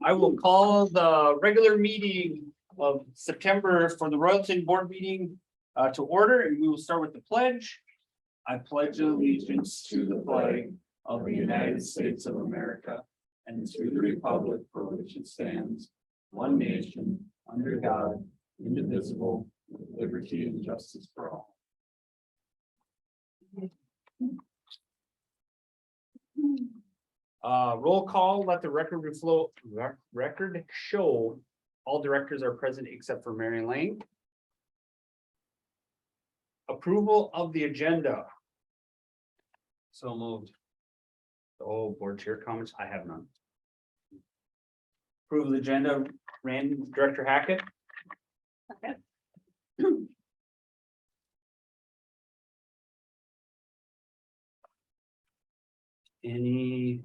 I will call the regular meeting of September for the Royalton Board meeting to order, and we will start with the pledge. I pledge allegiance to the flag of the United States of America and to the republic for which it stands, one nation, under God, indivisible, with liberty and justice for all. Roll call, let the record show all directors are present except for Mary Lang. Approval of the agenda. So moved. Oh, board chair comments, I have none. Approve the agenda, Director Hackett. Okay. Any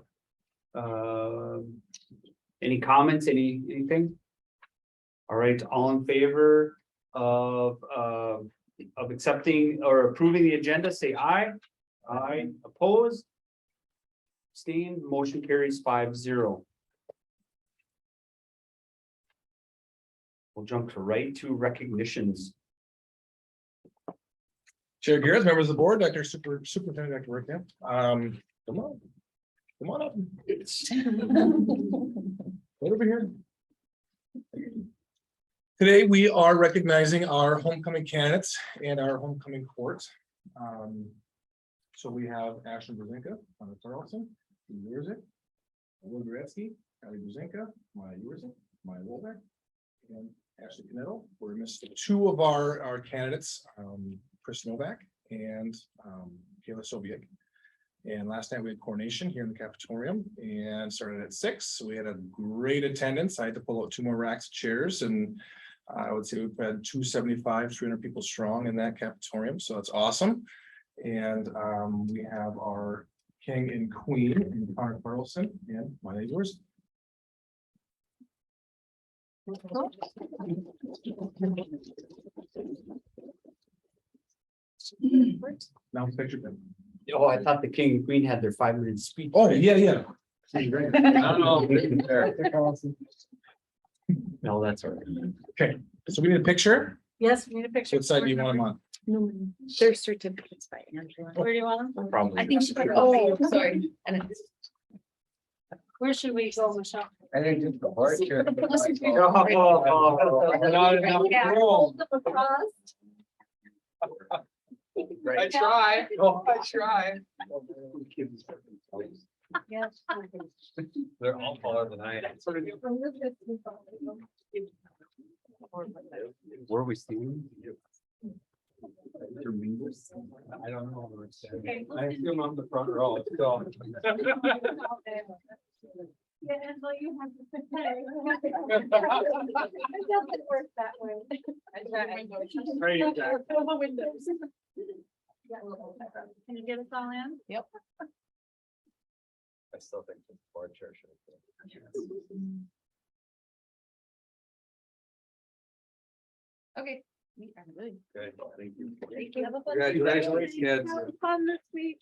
comments, anything? All right, all in favor of accepting or approving the agenda, say aye. Aye, opposed. Abstained, motion carries 5-0. We'll jump to recognitions. Chair Garrett, members of the board, Superintendent Dr. Workman. Come on up. Right over here. Today, we are recognizing our homecoming candidates and our homecoming court. So we have Ashley Brzezinka, Connor Carlson, Yurzik, Will Goretzky, Kylie Brzezinka, Maya Yurzik, Maya Wolbeck, and Ashley Canetto. We're missing two of our candidates, Chris Novak and Kayla Sobiek. And last night we had coronation here in the cafetorium and started at 6. So we had a great attendance. I had to pull out 2 more racks of chairs, and I would say we've had 275, 300 people strong in that cafetorium. So that's awesome. And we have our king and queen, and Connor Carlson, and my name is yours. Now picture them. Oh, I thought the king and queen had their 5-minute speech. Oh, yeah. No, that's all right. Okay, so we need a picture. Yes, we need a picture. What side do you want them on? No, there's certificates by Angela. Where do you want them? Probably. I think she put, oh, sorry. And it's. Where should we go, Michelle? I think just the board chair. Listen to Oh, not enough Yeah, room. hold them across. I try. Oh, I try. Yes. They're all taller than I am. Where are we seeing? I don't know. What it's Okay. I assume I'm the front row. So. Yeah, Angela, you have to say. It doesn't work that way. Right, exactly. The windows. Yeah. Can you get us all in? Yep. I still think the board chair should. Okay. We are good. Good, thank you. Thank you. Have a fun Congratulations, week. kids. Have fun this week.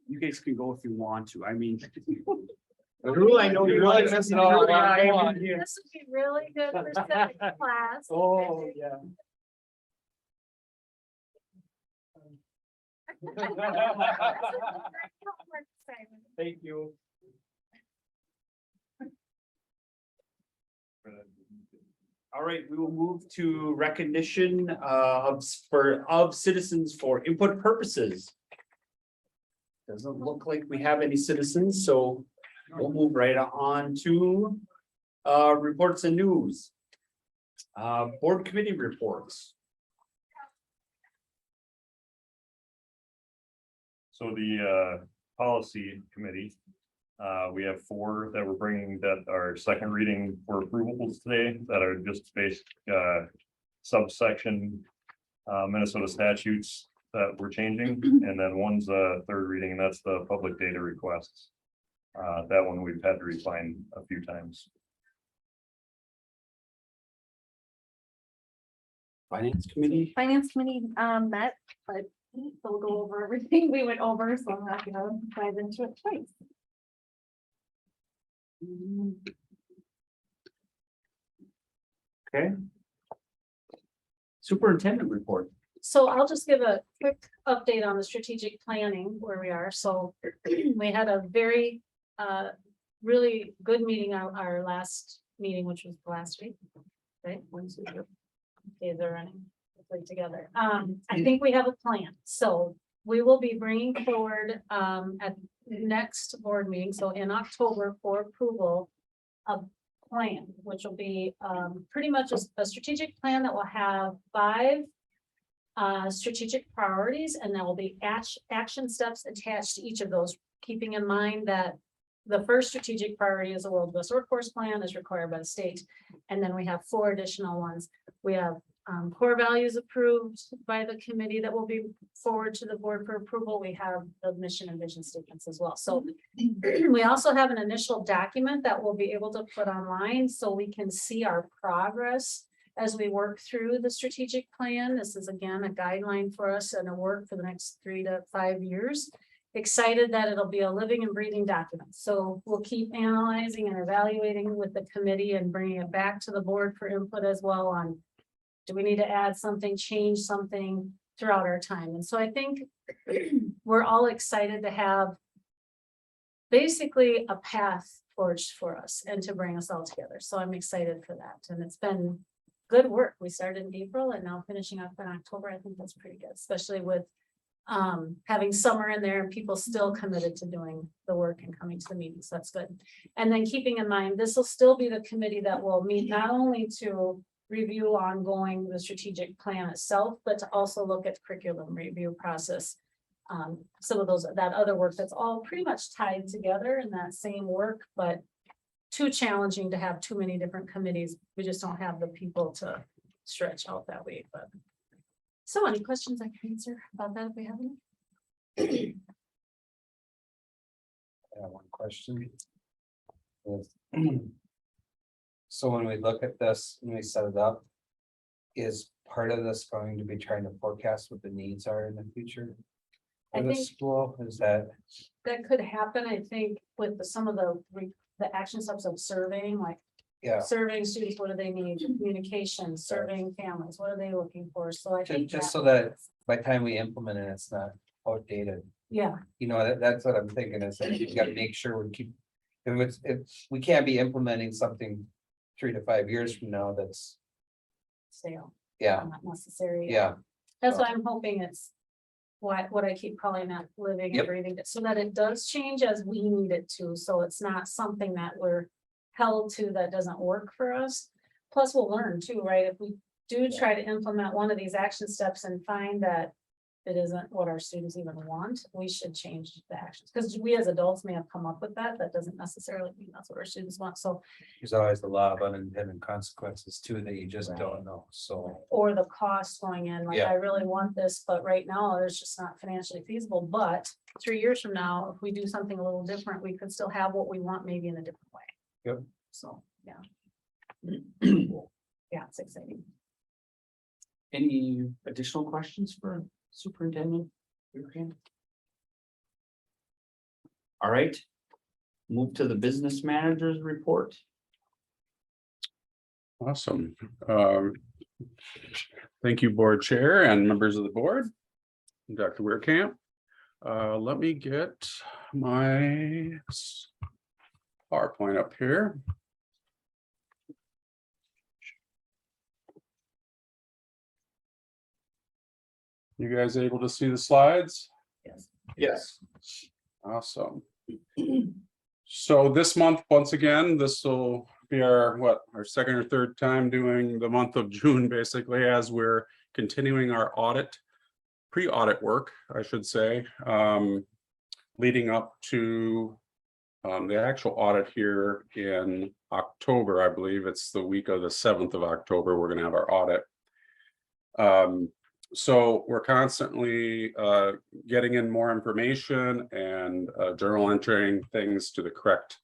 You guys can go if you want to. I mean. The rule, I know you're really missing all out. Come on. This would be really good for second class. Oh, yeah. Thank you. All right, we will move to recognition of citizens for input purposes. Doesn't look like we have any citizens, so we'll move right on to reports and news. Board committee reports. So the policy committee, we have 4 that we're bringing that are second reading for approvals today that are just based subsection Minnesota statutes that we're changing, and then one's a third reading, and that's the public data requests. That one we've had to refine a few times. Finance committee? Finance committee met, but they'll go over everything we went over, so I'm not gonna dive into it twice. Okay. Superintendent report. So I'll just give a quick update on the strategic planning where we are. So we had a very really good meeting, our last meeting, which was last week. Right? Wednesday. Okay, they're running together. I think we have a plan. So we will be bringing forward at next board meeting, so in October for approval, a plan, which will be pretty much a strategic plan that will have 5 strategic priorities, and there will be action steps attached to each of those, keeping in mind that the first strategic priority is a world-class workforce plan as required by the state. And then we have 4 additional ones. We have core values approved by the committee that will be forward to the board for approval. We have the mission and vision statements as well. So we also have an initial document that we'll be able to put online so we can see our progress as we work through the strategic plan. This is again a guideline for us and a work for the next 3 to 5 years. Excited that it'll be a living and breathing document. So we'll keep analyzing and evaluating with the committee and bringing it back to the board for input as well on, do we need to add something, change something throughout our time? And so I think we're all excited to have basically a path forged for us and to bring us all together. So I'm excited for that. And it's been good work. We started in April and now finishing up in October. I think that's pretty good, especially with having summer in there and people still committed to doing the work and coming to the meetings. That's good. And then keeping in mind, this will still be the committee that will meet not only to review ongoing the strategic plan itself, but to also look at the curriculum review process. Some of that other work that's all pretty much tied together in that same work, but too challenging to have too many different committees. We just don't have the people to stretch out that way, but. So any questions I can answer about that if we have any? I have one question. So when we look at this, when we set it up, is part of this going to be trying to forecast what the needs are in the future? I For the think- school, is that, That could happen, I think, with some of the action steps of surveying, like yeah, surveying students, what do they need, communication, surveying families, what are they looking for? So I think. just so that by the time we implement it, it's not outdated. Yeah, You know, that's what I'm thinking is that you gotta make sure we keep. If we can't be implementing something 3 to 5 years from now, that's, stale, yeah, not necessary. yeah, That's why I'm hoping it's what I keep calling that living Yep. and breathing, so that it does change as we need it to. So it's not something that we're held to that doesn't work for us. Plus, we'll learn too, right? If we do try to implement one of these action steps and find that it isn't what our students even want, we should change the actions. Because we as adults may have come up with that. That doesn't necessarily mean that's what our students want. So, there's always a lot of unintended consequences too that you just Right. don't know, so. or the cost going in, like, Yeah. I really want this, but right now it's just not financially feasible. But 3 years from now, if we do something a little different, we could still have what we want, maybe in a different way. Yep. So, yeah. Yeah, it's exciting. Any additional questions for Superintendent? Okay. All right. Move to the business manager's report. Awesome. Thank you, board chair and members of the board. Dr. Weirkamp. Let me get my PowerPoint up here. You guys able to see the slides? Yes. Yes. Awesome. So this month, once again, this will be our second or third time doing the month of June, basically, as we're continuing our audit, pre-audit work, I should say, leading up to the actual audit here in October. I believe it's the week of the 7th of October, we're gonna have our audit. So we're constantly getting in more information and journal entering things to the correct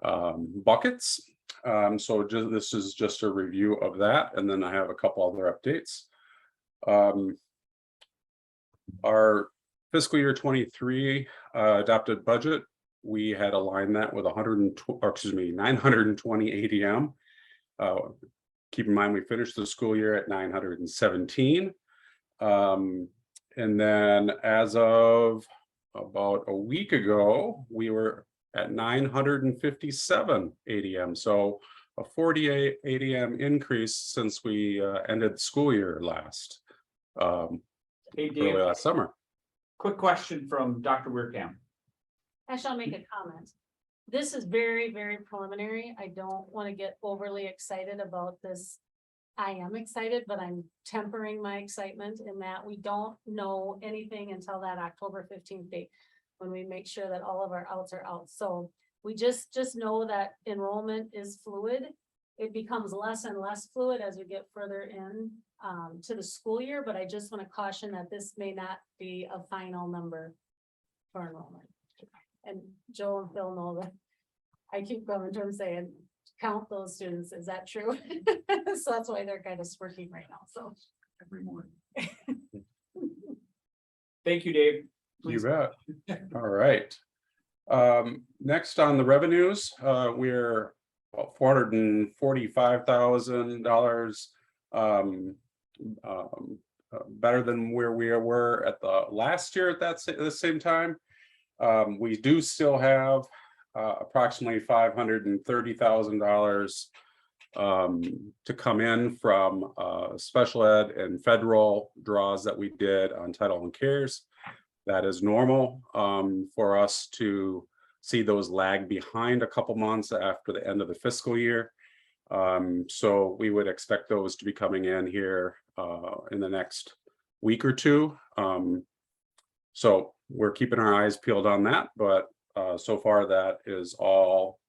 buckets. So this is just a review of that, and then I have a couple other updates. Our fiscal year 23 adopted budget, we had aligned that with 920 ADM. Keep in mind, we finished the school year at 917. And then as of about a week ago, we were at 957 ADM. So a 48 ADM increase since we ended the school year last Hey, early Dave, last summer. quick question from Dr. Weirkamp. Actually, I'll make a comment. This is very, very preliminary. I don't want to get overly excited about this. I am excited, but I'm tempering my excitement in that we don't know anything until that October 15th date, when we make sure that all of our outs are out. So we just know that enrollment is fluid. It becomes less and less fluid as we get further in to the school year, but I just want to caution that this may not be a final number for enrollment. And Joel and Phil know that I keep going to them saying, count those students. Is that true? So that's why they're kind of smirking right now. So. Every morning. Thank you, Dave. You Please. bet. All right. Next on the revenues, we're about $445,000 better than where we were at the last year at the same time. We do still have approximately $530,000 to come in from special ed and federal draws that we did on Title and CARES. That is normal for us to see those lag behind a couple months after the end of the fiscal year. So we would expect those to be coming in here in the next week or two. So we're keeping our eyes peeled on that, but so far that is all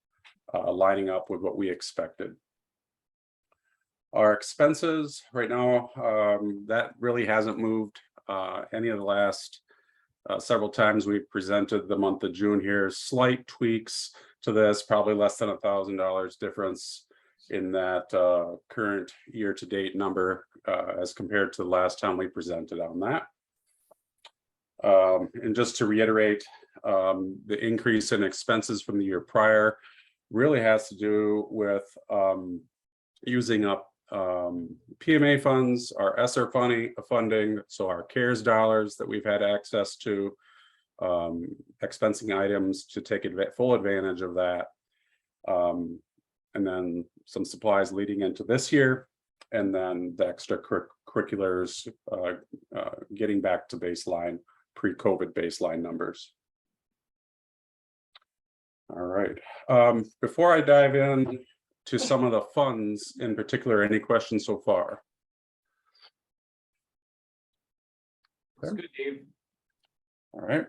lining up with what we expected. Our expenses right now, that really hasn't moved any of the last several times we've presented the month of June here. Slight tweaks to this, probably less than $1,000 difference in that current year-to-date number as compared to the last time we presented on that. And just to reiterate, the increase in expenses from the year prior really has to do with using up PMA funds, our ESSER funding, so our CARES dollars that we've had access to, expensing items to take full advantage of that. And then some supplies leading into this year, and then the extracurriculars getting back to baseline, pre-COVID baseline numbers. All right. Before I dive in to some of the funds in particular, any questions so far? That's good, Dave. All right.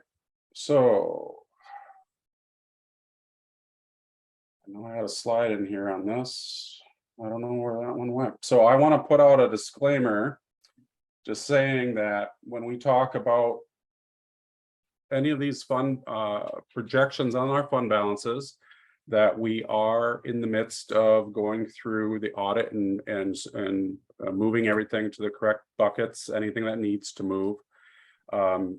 So I know I had a slide in here on this. I don't know where that one went. So I want to put out a disclaimer just saying that when we talk about any of these fund projections on our fund balances, that we are in the midst of going through the audit and moving everything to the correct buckets, anything that needs to move.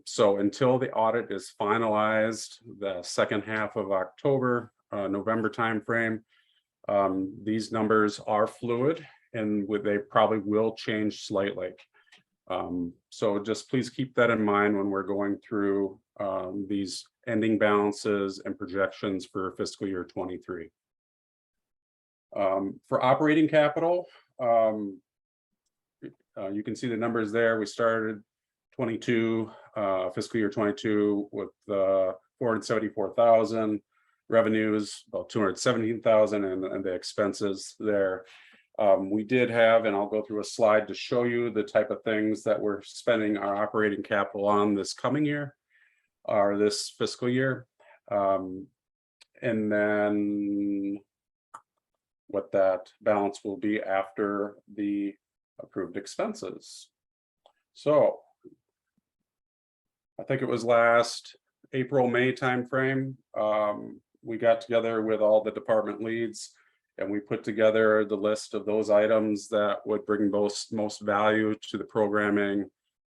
So until the audit is finalized, the second half of October, November timeframe, these numbers are fluid and they probably will change slightly. So just please keep that in mind when we're going through these ending balances and projections for fiscal year 23. For operating capital, you can see the numbers there. We started 22, fiscal year 22 with 474,000 revenues, about 217,000, and the expenses there. We did have, and I'll go through a slide to show you the type of things that we're spending our operating capital on this coming year, or this fiscal year. And then what that balance will be after the approved expenses. So I think it was last April, May timeframe. We got together with all the department leads And we put together the list of those items that would bring most value to the programming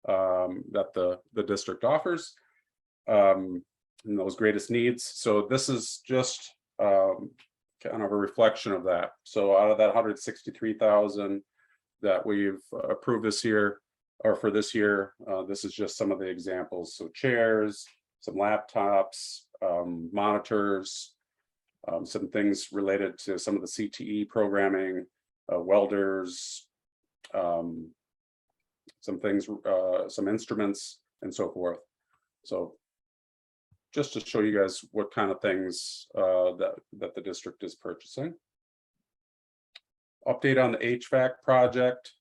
that the district offers. And those greatest needs. So this is just kind of a reflection of that. So out of that 163,000 that we've approved this year, or for this year, this is just some of the examples. So chairs, some laptops, monitors, some things related to some of the CTE programming, welders, some things, some instruments and so forth. So just to show you guys what kind of things that the district is purchasing. Update on the HVAC project.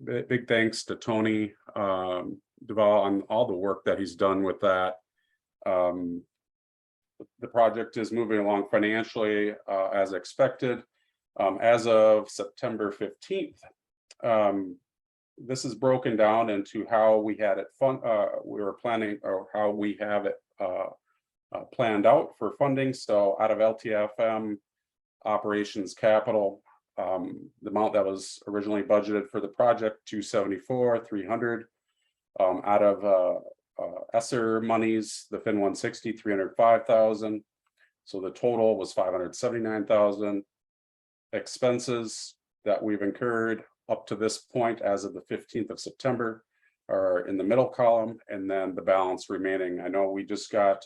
Big thanks to Tony Duval on all the work that he's done with that. The project is moving along financially as expected. As of September 15th, this is broken down into how we had it we were planning, or how we have it planned out for funding. So out of LTFM operations capital, the amount that was originally budgeted for the project, 274,300. Out of ESSER monies, the FIN 160, 305,000. So the total was 579,000. Expenses that we've incurred up to this point as of the 15th of September are in the middle column, and then the balance remaining. I know we just got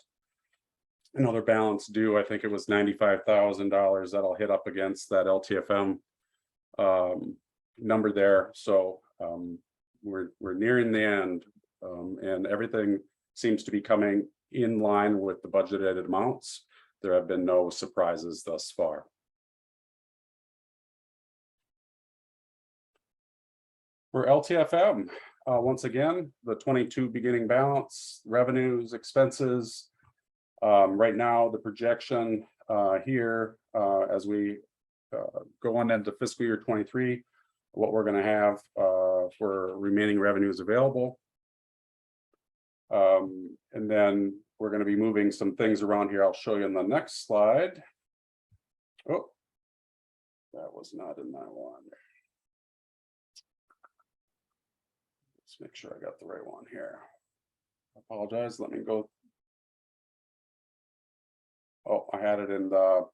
another balance due. I think it was $95,000 that'll hit up against that LTFM number there. So we're nearing the end, and everything seems to be coming in line with the budgeted amounts. There have been no surprises thus far. For LTFM, once again, the 22 beginning balance, revenues, expenses. Right now, the projection here as we go on into fiscal year 23, what we're going to have for remaining revenues available. And then we're going to be moving some things around here. I'll show you in the next slide. Oh, that was not in that one. Let's make sure I got the right one here. I apologize. Let me go. Oh, I had it in the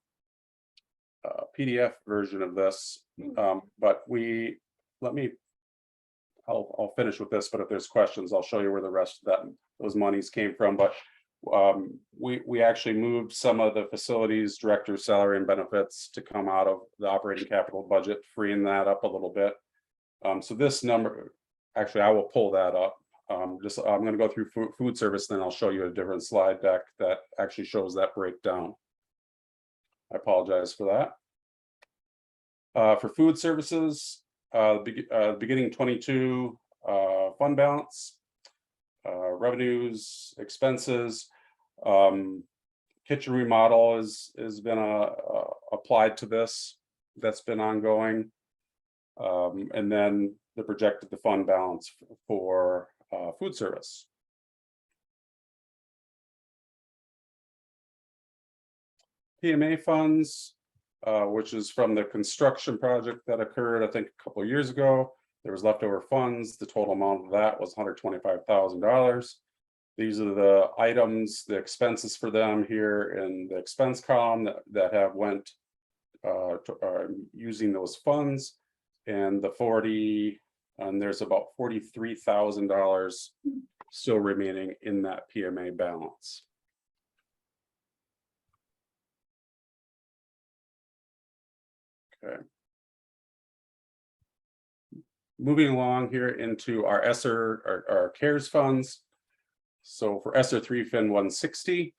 PDF version of this, but I'll finish with this. But if there's questions, I'll show you where the rest of those monies came from. But we actually moved some of the facilities director's salary and benefits to come out of the operating capital budget, freeing that up a little bit. So this number. Actually, I will pull that up. I'm going to go through food service, then I'll show you a different slide deck that actually shows that breakdown. I apologize for that. For food services, beginning 22 fund balance, revenues, expenses, kitchen remodel has been applied to this. That's been ongoing, and then the projected fund balance for food service. PMA funds, which is from the construction project that occurred, I think, a couple of years ago. There was leftover funds. The total amount of that was $125,000. These are the items, the expenses for them here in the expense column that have went using those funds, and and there's about $43,000 still remaining in that PMA balance. Okay. Moving along here into our ESSER, our CARES funds. So for ESSER 3 FIN 160,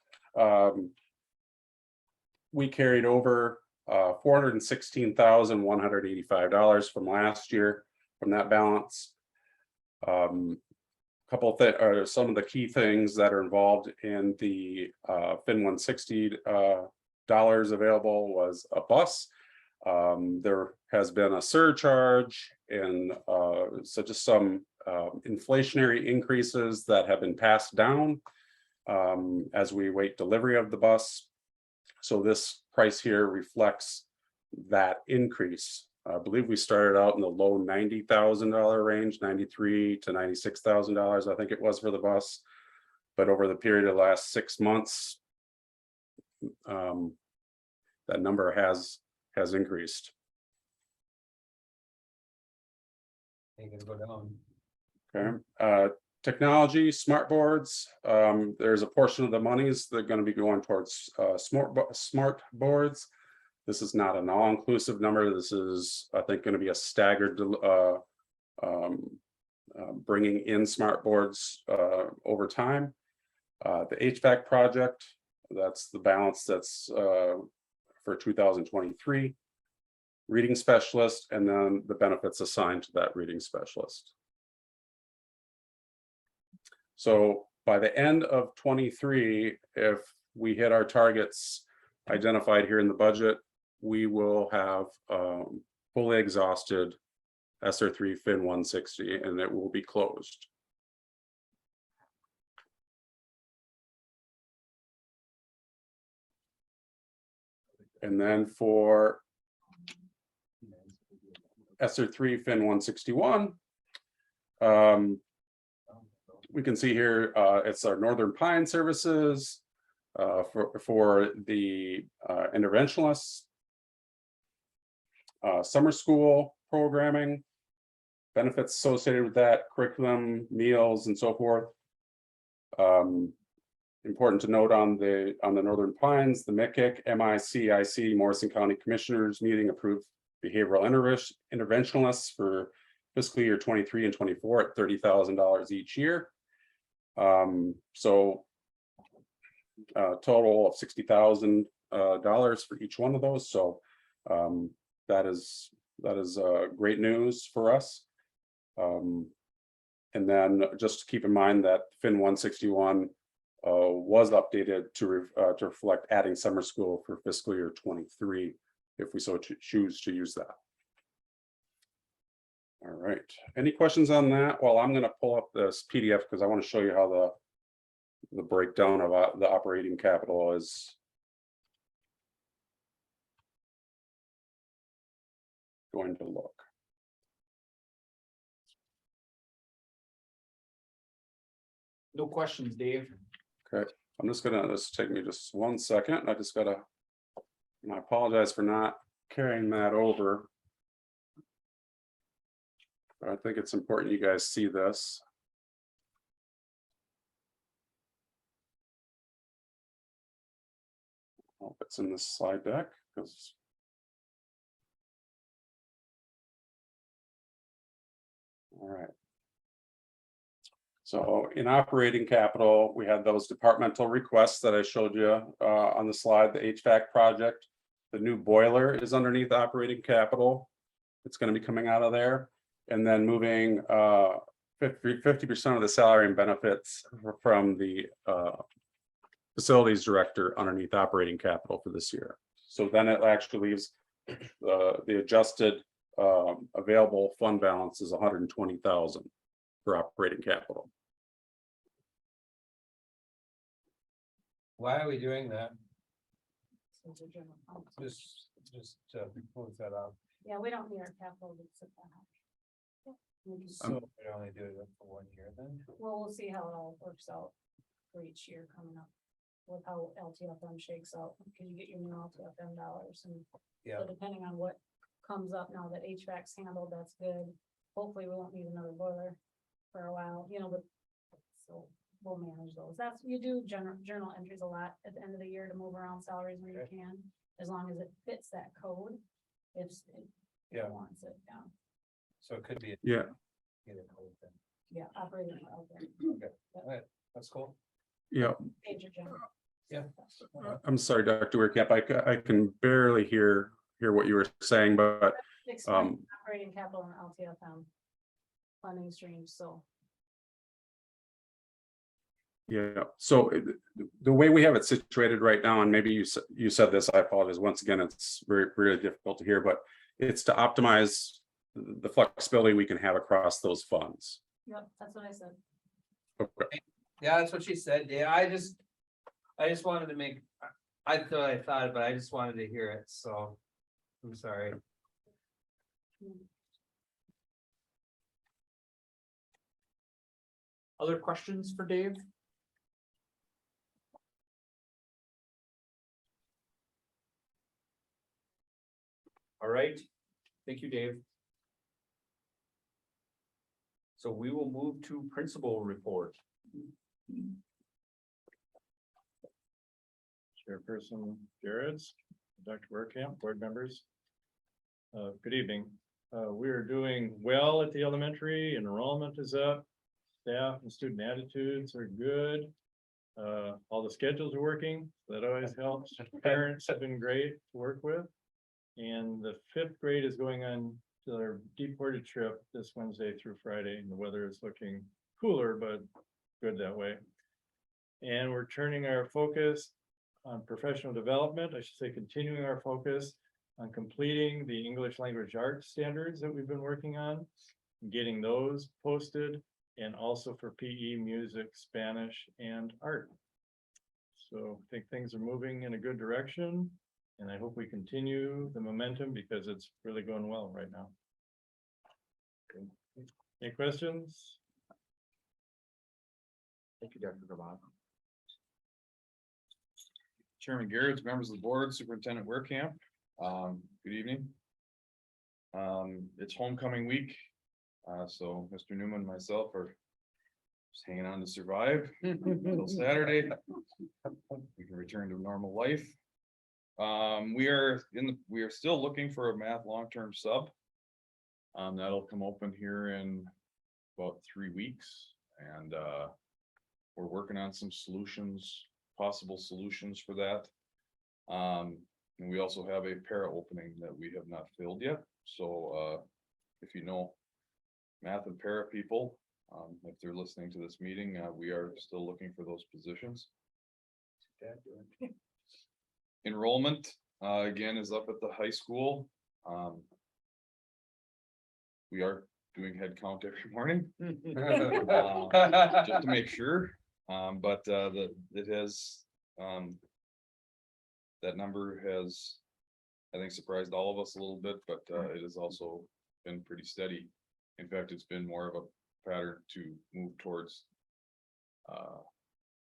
we carried over $416,185 from last year from that balance. Some of the key things that are involved in the FIN 160 dollars available was a bus. There has been a surcharge, and so just some inflationary increases that have been passed down. as we wait delivery of the bus. So this price here reflects that increase. I believe we started out in the low $90,000 range, $93,000 to $96,000, I think it was for the bus. But over the period of the last 6 months, that number has increased. Ain't gonna go down. Okay, technology, smart boards, there's a portion of the monies that are gonna be going towards smart boards. This is not an all-inclusive number. This is, I think, gonna be a staggered bringing in smart boards over time. The HVAC project, that's the balance that's for 2023. Reading specialist, and then the benefits assigned to that reading specialist. So by the end of 23, if we hit our targets identified here in the budget, we will have fully exhausted ESSER 3 Fin 160, and it will be closed. And then for ESSER 3 Fin 161, we can see here, it's our Northern Pine Services for the interventionalists, summer school programming, benefits associated with that, curriculum, meals, and so forth. Important to note on the Northern Pines, the MICIC Morrison County Commissioners meeting approved behavioral interventionalists for fiscal year 23 and 24 at $30,000 each year. So a total of $60,000 for each one of those. So that is great news for us. And then just keep in mind that Fin 161 was updated to reflect adding summer school for fiscal year 23, if we so choose to use that. All right, any questions on that? Well, I'm going to pull up this PDF because I want to show you how the breakdown of the operating capital is going to look. No questions, Dave. Okay, I'm just gonna, this take me just 1 second. I just gotta, and I apologize for not carrying that over. But I think it's important you guys see this. I hope it's in this slide deck, because all right. So in operating capital, we had those departmental requests that I showed you on the slide, the HVAC project. The new boiler is underneath operating capital. It's going to be coming out of there. And then moving 50% of the salary and benefits from the facilities director underneath operating capital for this year. So then it actually leaves the adjusted available fund balance is 120,000 for operating capital. Why are we doing that? Just to close that out. Yeah, we don't need our capital to sit that high. So we only do it for 1 year then? Well, we'll see how it all works out for each year coming up. With how LTFM shakes out, because you get your new LTFM dollars and Yeah. so depending on what comes up now that HVAC's handled, that's good. Hopefully we won't need another boiler for a while, you know, but so we'll manage those. That's, you do journal entries a lot at the end of the year to move around salaries when you Okay. can, as long as it fits that code. If it Yeah. wants it, yeah, So it could be. Yeah. Either code then. yeah, operating. Okay. Okay, all right, that's cool. Yeah, Major general. Yeah. I'm sorry, Dr. Weirkamp, I can barely hear what you were saying, but Explain operating capital and LTFM funding streams, so. yeah, so the way we have it situated right now, and maybe you said this, I apologize. Once again, it's really difficult to hear, but it's to optimize the flexibility we can have across those funds. Yep, that's what I said. Okay. Yeah, that's what she said. Yeah, I just wanted to make, I thought, but I just wanted to hear it, so. I'm sorry. Other questions for Dave? All right, thank you, Dave. So we will move to principal report. Chairperson Jarrett's, Dr. Werkamp, board members. Good evening. We are doing well at the elementary. Enrollment is up. Staff and student attitudes are good. All the schedules are working. That always helps. Parents have been great to work with. And the 5th grade is going on to their deported trip this Wednesday through Friday, and the weather is looking cooler, but good that way. And we're turning our focus on professional development, I should say, continuing our focus on completing the English language arts standards that we've been working on, getting those posted, and also for PE, music, Spanish, and art. So I think things are moving in a good direction, and I hope we continue the momentum because it's really going well right now. Any questions? Thank you, Dr. Vermont. Chairman Garrett, members of the board, Superintendent Werkamp, good evening. It's homecoming week, so Mr. Newman and myself are just hanging on to survive until Saturday. We can return to normal life. We are still looking for a math long-term sub. That'll come open here in about 3 weeks, and we're working on some solutions, possible solutions for that. And we also have a para opening that we have not filled yet. So if you know math and para people, if they're listening to this meeting, we are still looking for those positions. Enrollment again is up at the high school. We are doing head count every morning. Just to make sure, but it has that number has, I think, surprised all of us a little bit, but it has also been pretty steady. In fact, it's been more of a pattern to move towards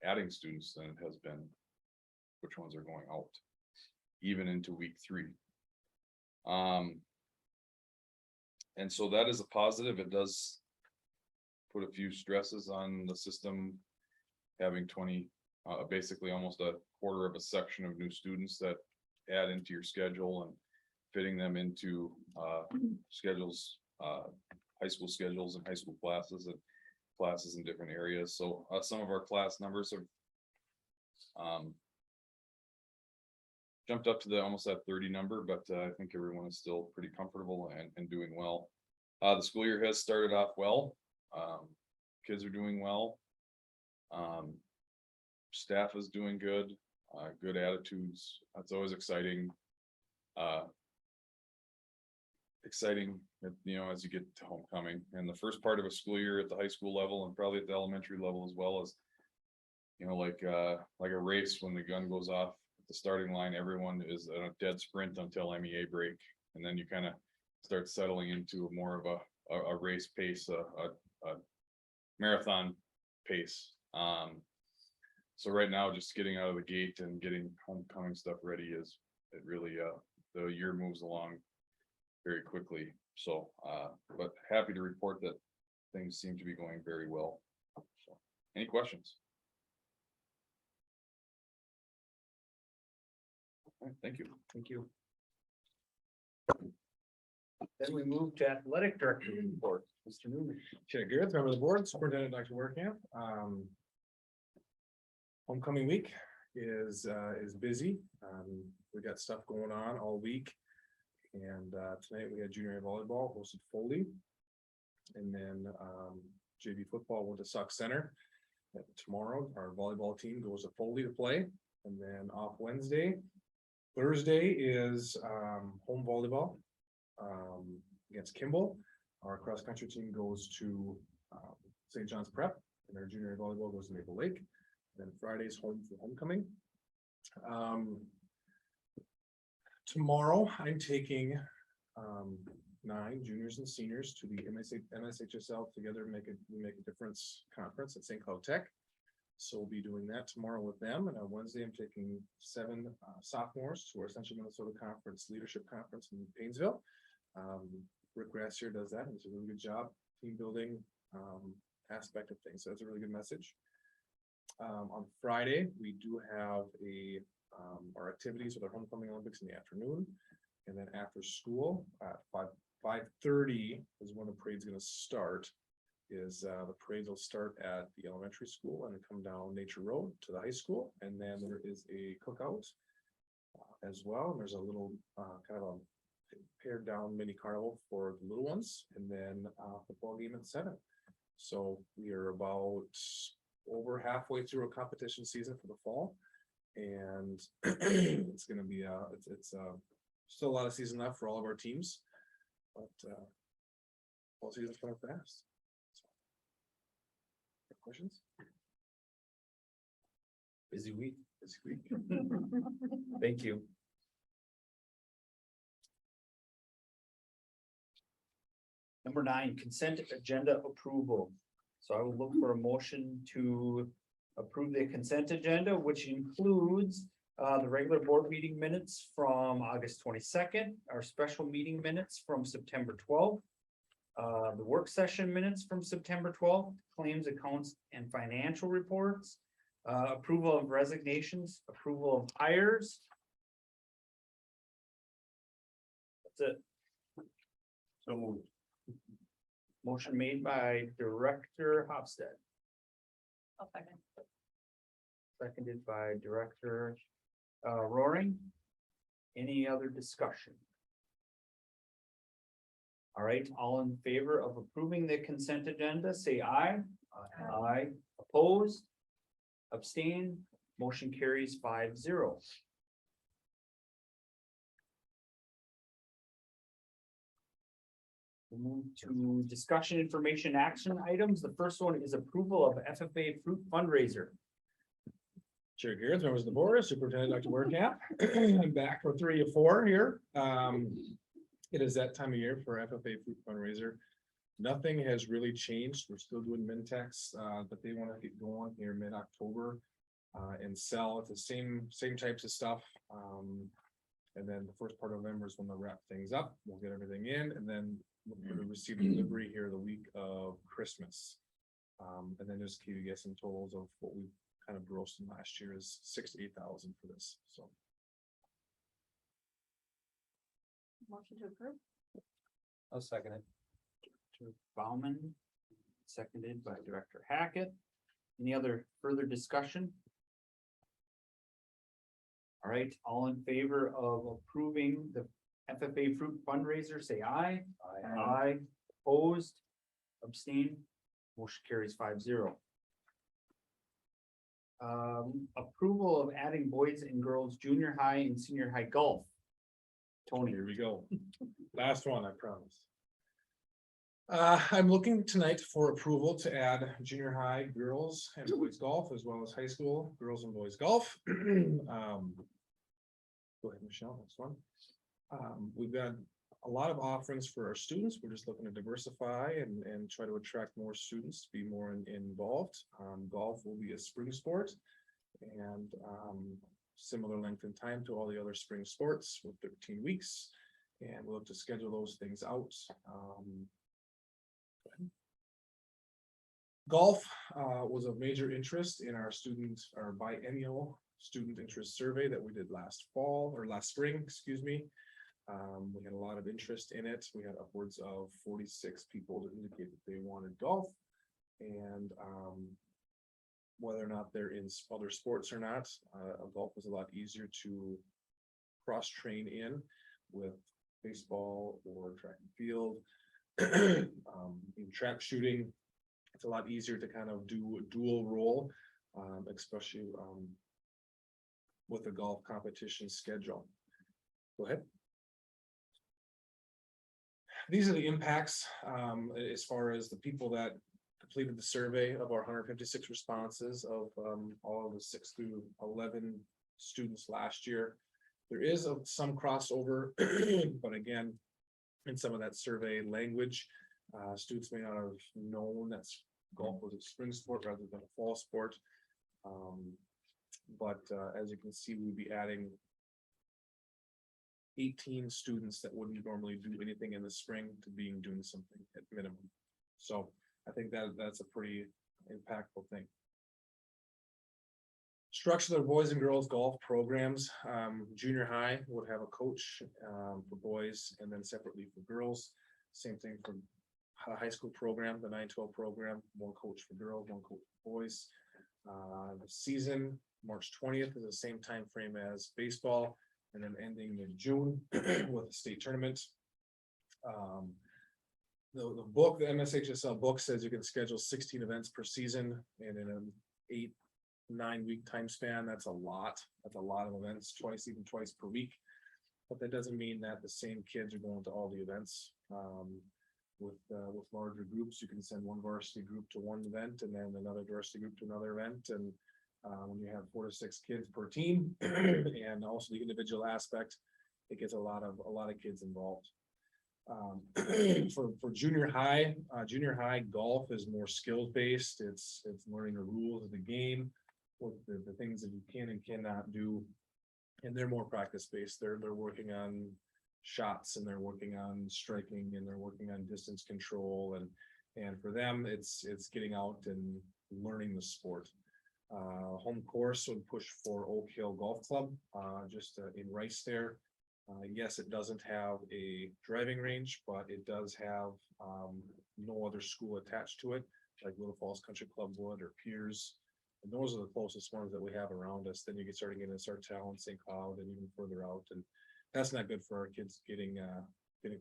adding students than it has been which ones are going out, even into week 3. And so that is a positive. It does put a few stresses on the system, having 20, basically almost a quarter of a section of new students that add into your schedule and fitting them into schedules, high school schedules and high school classes and classes in different areas. So some of our class numbers have jumped up to the almost that 30 number, but I think everyone is still pretty comfortable and doing well. The school year has started off well. Kids are doing well. Staff is doing good, good attitudes. That's always exciting. Exciting, you know, as you get to homecoming and the first part of a school year at the high school level and probably at the elementary level as well, as you know, like a race when the gun goes off at the starting line, everyone is in a dead sprint until MEA break, and then you kind of start settling into more of a race pace, a marathon pace. So right now, just getting out of the gate and getting homecoming stuff ready is, it really, the year moves along very quickly. So, but happy to report that things seem to be going very well. So, any questions? All right, thank you. Thank you. Then we move to athletic director report, Mr. Newman. Chair Garrett, member of the board, Superintendent Dr. Werkamp. Homecoming week is busy. We got stuff going on all week. And tonight we had junior volleyball hosted Foley. And then JV football went to Sauk Center. And tomorrow our volleyball team goes to Foley to play. And then off Wednesday. Thursday is home volleyball against Kimball. Our cross country team goes to St. John's Prep And our junior volleyball goes to Maple Lake. Then Friday's home for homecoming. Tomorrow, I'm taking 9 juniors and seniors to the MSHSL Together We Make a Difference conference at St. Cloud Tech. So we'll be doing that tomorrow with them. And on Wednesday, I'm taking 7 sophomores to our Central Minnesota Conference Leadership Conference in Painesville. Rick Grassier does that. He does a really good job, team building aspect of things. So that's a really good message. On Friday, we do have our activities with our homecoming Olympics in the afternoon. And then after school at 5:30 is when the parade's gonna start. The parade will start at the elementary school and come down Nature Road to the high school. And then there is a cookout as well. And there's a little kind of a pared down mini carnival for the little ones, and then football game at 7. So we are about over halfway through a competition season for the fall. And it's gonna be it's still a lot of season left for all of our teams, but fall season's coming fast. So, questions? Busy week. Busy week. Thank you. Number 9, consent agenda approval. So I will look for a motion to approve the consent agenda, which includes the regular board meeting minutes from August 22nd, our special meeting minutes from September 12th, the work session minutes from September 12th, claims, accounts, and financial reports, approval of resignations, approval of hires. That's it. So moved. Motion made by Director Hofstad, I'll second. seconded by Director Roaring. Any other discussion? All right, all in favor of approving the consent agenda, say aye. Aye. Opposed? Abstain? Motion carries 5-0. We'll move to discussion information action items. The first one is approval of FFA fruit fundraiser. Chair Garrett, members of the board, Superintendent Dr. Werkamp. I'm back for 3 of 4 here. It is that time of year for FFA fruit fundraiser. Nothing has really changed. We're still doing Mintex, but they want to get going here mid-October and sell the same types of stuff. And then the first part of November is when they'll wrap things up. We'll get everything in, and then we'll receive delivery here the week of Christmas. And then just give you guys some totals of what we kind of grossed in last year is 6,000 to 8,000 for this. So Motion to approve. I'll second it. Director Bauman, seconded by Director Hackett. Any other further discussion? All right, all in favor of approving the FFA fruit fundraiser, say aye. Aye. Opposed? Abstain? Motion carries 5-0. Approval of adding boys and girls junior high and senior high golf. Tony, here we go. Last one, I promise. I'm looking tonight for approval to add junior high girls and boys golf, as well as high school girls and boys golf. Go ahead, Michelle, next one. We've got a lot of offerings for our students. We're just looking to diversify and try to attract more students to be more involved. Golf will be a spring sport and similar length in time to all the other spring sports with 13 weeks. And we'll look to schedule those things out. Golf was of major interest in our biennial student interest survey that we did last spring, excuse me. We had a lot of interest in it. We had upwards of 46 people that indicated that they wanted golf. And whether or not they're in other sports or not, golf was a lot easier to cross-train in with baseball or track and field. In track shooting, it's a lot easier to kind of do a dual role, especially with a golf competition schedule. Go ahead. These are the impacts as far as the people that completed the survey of our 156 responses of all of the 6 through 11 students last year. There is some crossover, but again, in some of that survey language, students may not have known that golf was a spring sport rather than a fall sport. But as you can see, we'll be adding 18 students that wouldn't normally do anything in the spring to doing something at minimum. So I think that's a pretty impactful thing. Structure of boys and girls golf programs. Junior high would have a coach for boys and then separately for girls. Same thing for high school program, the 9-12 program, one coach for girls, one coach for boys. The season, March 20th is the same time frame as baseball, and then ending in June with the state tournament. The book, the MSHSL book says you can schedule 16 events per season, and in an 8-9 week time span, that's a lot. That's a lot of events, even twice per week. But that doesn't mean that the same kids are going to all the events. With larger groups, you can send one varsity group to one event and then another varsity group to another event. And when you have 4 to 6 kids per team, and also the individual aspect, it gets a lot of kids involved. For junior high golf is more skills based. It's learning the rules of the game, what the things that you can and cannot do, and they're more practice based. They're working on shots, and they're working on striking, and they're working on distance control, and for them it's getting out and learning the sport. Home course would push for Oak Hill Golf Club, just in Rice there. Yes, it doesn't have a driving range, but it does have no other school attached to it, like Little Falls Country Club would, or Piers. And those are the closest ones that we have around us. Then you get starting into Sartell, St. Cloud, and even further out. And that's not good for our kids getting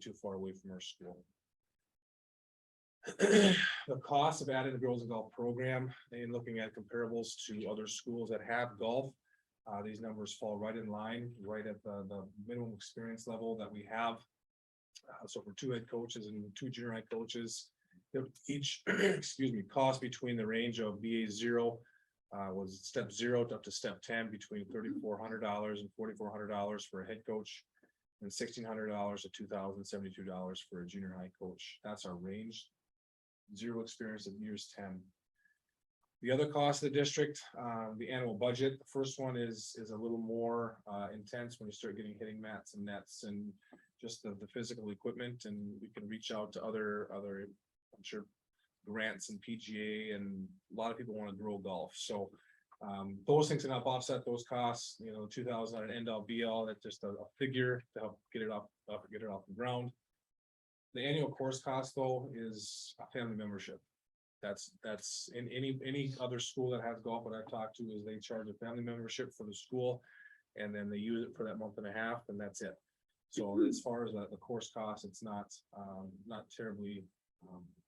too far away from our school. The cost of adding the girls and golf program and looking at comparables to other schools that have golf, these numbers fall right in line, right at the minimum experience level that we have. So for 2 head coaches and 2 junior high coaches, each cost between the range of BA0 was step 0 up to step 10, between $3,400 and $4,400 for a head coach, and $1,600 to $2,072 for a junior high coach. That's our range. 0 experience of years 10. The other cost of the district, the annual budget. The first one is a little more intense when you start getting hitting mats and nets and just the physical equipment, and we can reach out to other I'm sure grants and PGA, and a lot of people want to grow golf. So those things can help offset those costs. 2,000 on an end all be all. That's just a figure to help get it off the ground. The annual course cost though is a family membership. That's in any other school that has golf. What I've talked to is they charge a family membership for the school, and then they use it for that month and a half, and that's it. So as far as the course cost, it's not terribly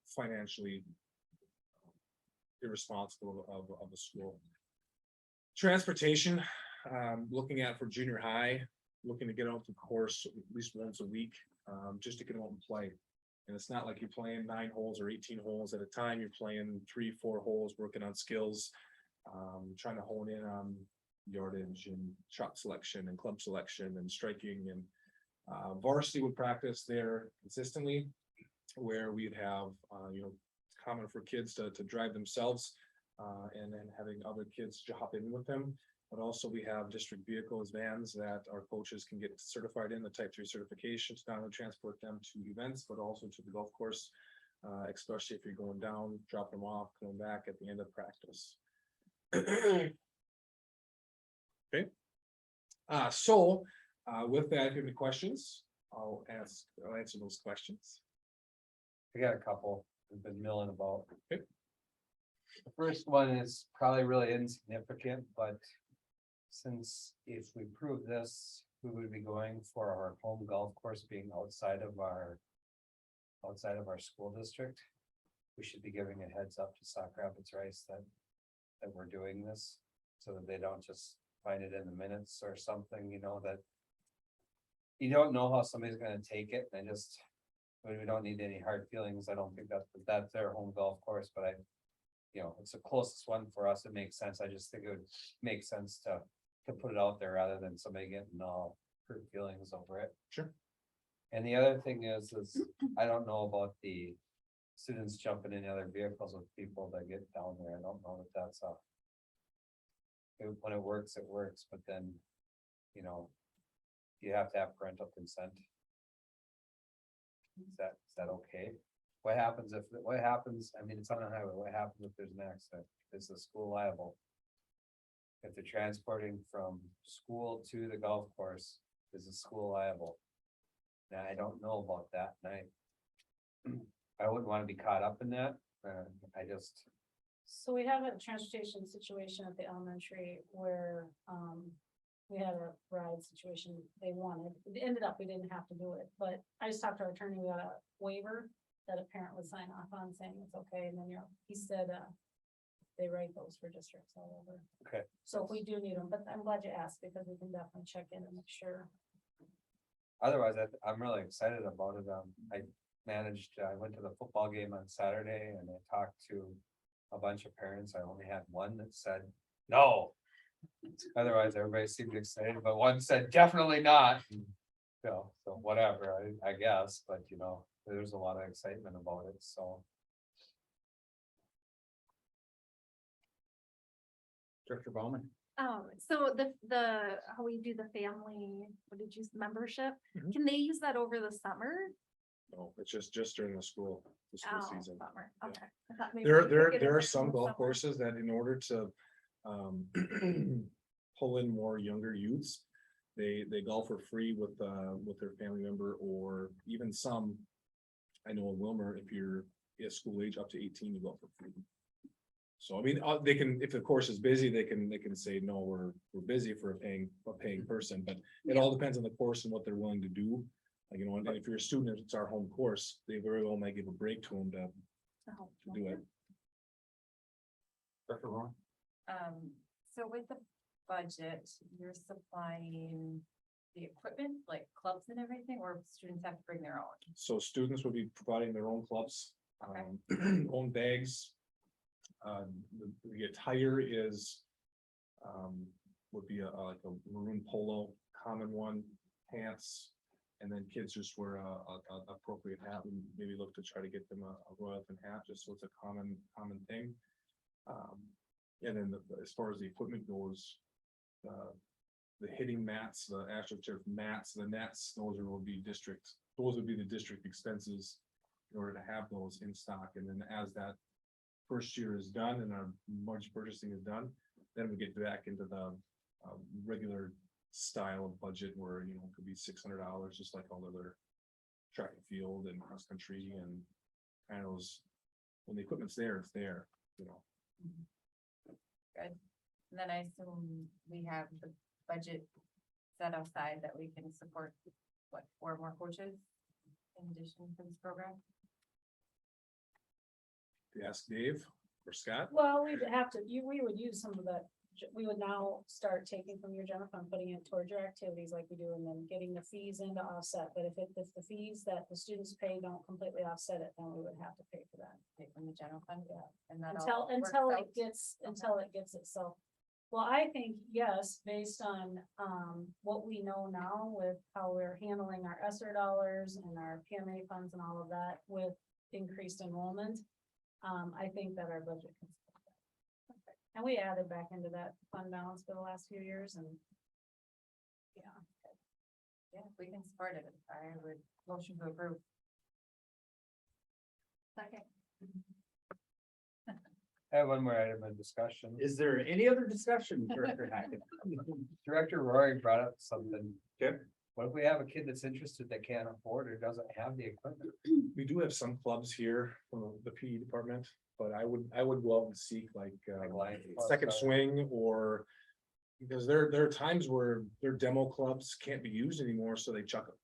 financially irresponsible of the school. Transportation, looking at for junior high, looking to get out the course at least once a week, just to get out and play. And it's not like you're playing 9 holes or 18 holes at a time. You're playing 3-4 holes, working on skills, trying to hone in on yardage and shot selection and club selection and striking. And varsity would practice there consistently, where we'd have it's common for kids to drive themselves, and then having other kids hop in with them. But also we have district vehicles, vans that our coaches can get certified in, the type 3 certification, to not only transport them to events, but also to the golf course, especially if you're going down, drop them off, coming back at the end of practice. Okay. So with that, if you have any questions, I'll answer those questions. I got a couple I've been milling about. Okay. The first one is probably really insignificant, but since if we prove this, we would be going for our home golf course being outside of our school district. We should be giving a heads up to Sauk Rapids Rice that we're doing this, so that they don't just find it in the minutes or something, that you don't know how somebody's gonna take it, and just We don't need any hard feelings. I don't think that's their home golf course, but it's the closest one for us. It makes sense. I just think it would make sense to put it out there rather than somebody getting all hurt feelings over it. Sure. And the other thing is I don't know about the students jumping in other vehicles with people that get down there. I don't know if that's when it works, but then, you have to have parental consent. Is that okay? What happens, I mean, it's on a highway, what happens if there's an accident? Is the school liable? If they're transporting from school to the golf course, is the school liable? Now, I don't know about that, and I wouldn't want to be caught up in that, So we have a transportation situation at the elementary where, we had a ride situation they wanted. It ended up, we didn't have to do it, but I just talked to our attorney, we got a waiver that a parent would sign off on saying it's okay, and then he said, they write those for districts all over. Okay. So if we do need them, but I'm glad you asked, because we can definitely check in and make sure. otherwise, I'm really excited about it. I went to the football game on Saturday and I talked to a bunch of parents. I only had one that said, no. Otherwise, everybody seemed excited, but one said, definitely not. So whatever, I guess, but there's a lot of excitement about it, so. Director Bauman. So how we do the family, what did you, membership, Mhm. can they use that over the summer? No, it's just during the school Oh, season. summer, Yeah. okay. I thought maybe There, we could there, get in there are there some in the golf summer. courses that in order to pull in more younger youths, they golf for free with their family member, or even some. I know in Wilmer, if you're at school age up to 18, you go for free. So I mean, they can, if the course is busy, they can say, no, we're busy for a paying person, but it all depends on the course and what they're willing to do. Like, and if you're a student, it's our home course, they very well might give a break to them to Oh, do it. Dr. Ron? So with the budget, you're supplying the equipment, like clubs and everything, or students have to bring their own? So students will be providing their own clubs, own bags. The attire is, would be like a maroon polo, common one, pants. And then kids just wear a appropriate hat, and maybe look to try to get them a Royalton hat, just so it's a common thing. And then as far as the equipment goes, the hitting mats, the AstroTurf mats, the nets, those would be the district expenses in order to have those in stock. And then as that first year is done and our March purchasing is done, then we get back into the regular style of budget where, it could be $600, just like all other track and field and cross country and kind of those, when the equipment's there, it's there, Good. And then I assume we have the budget set aside that we can support, 4 more coaches in addition to this program? Ask Dave or Scott. Well, we'd have to, we would use some of that, we would now start taking from your general fund, putting it towards your activities like we do, and then getting the fees in to offset, but if the fees that the students pay don't completely offset it, then we would have to pay for that. Take from the general fund? Yeah. And that Until all works it gets it, so. Well, I think, yes, based on, what we know now with how we're handling our ESSER dollars and our PMA funds and all of that with increased enrollment. I think that our budget can. support that. And we added back into that fund balance for the last few years and. Yeah. Yeah, if we can support it, I would motion to approve. Second. I have one more item of discussion. Is there any other discussion, Director Hackett? Director Rory brought up something. Okay. What if we have a kid that's interested that can't afford or doesn't have the equipment? We do have some clubs here from the PE department, but I would go out and seek like Lions Club, second sorry. swing, or because there are times where their demo clubs can't be used anymore, so they chuck them.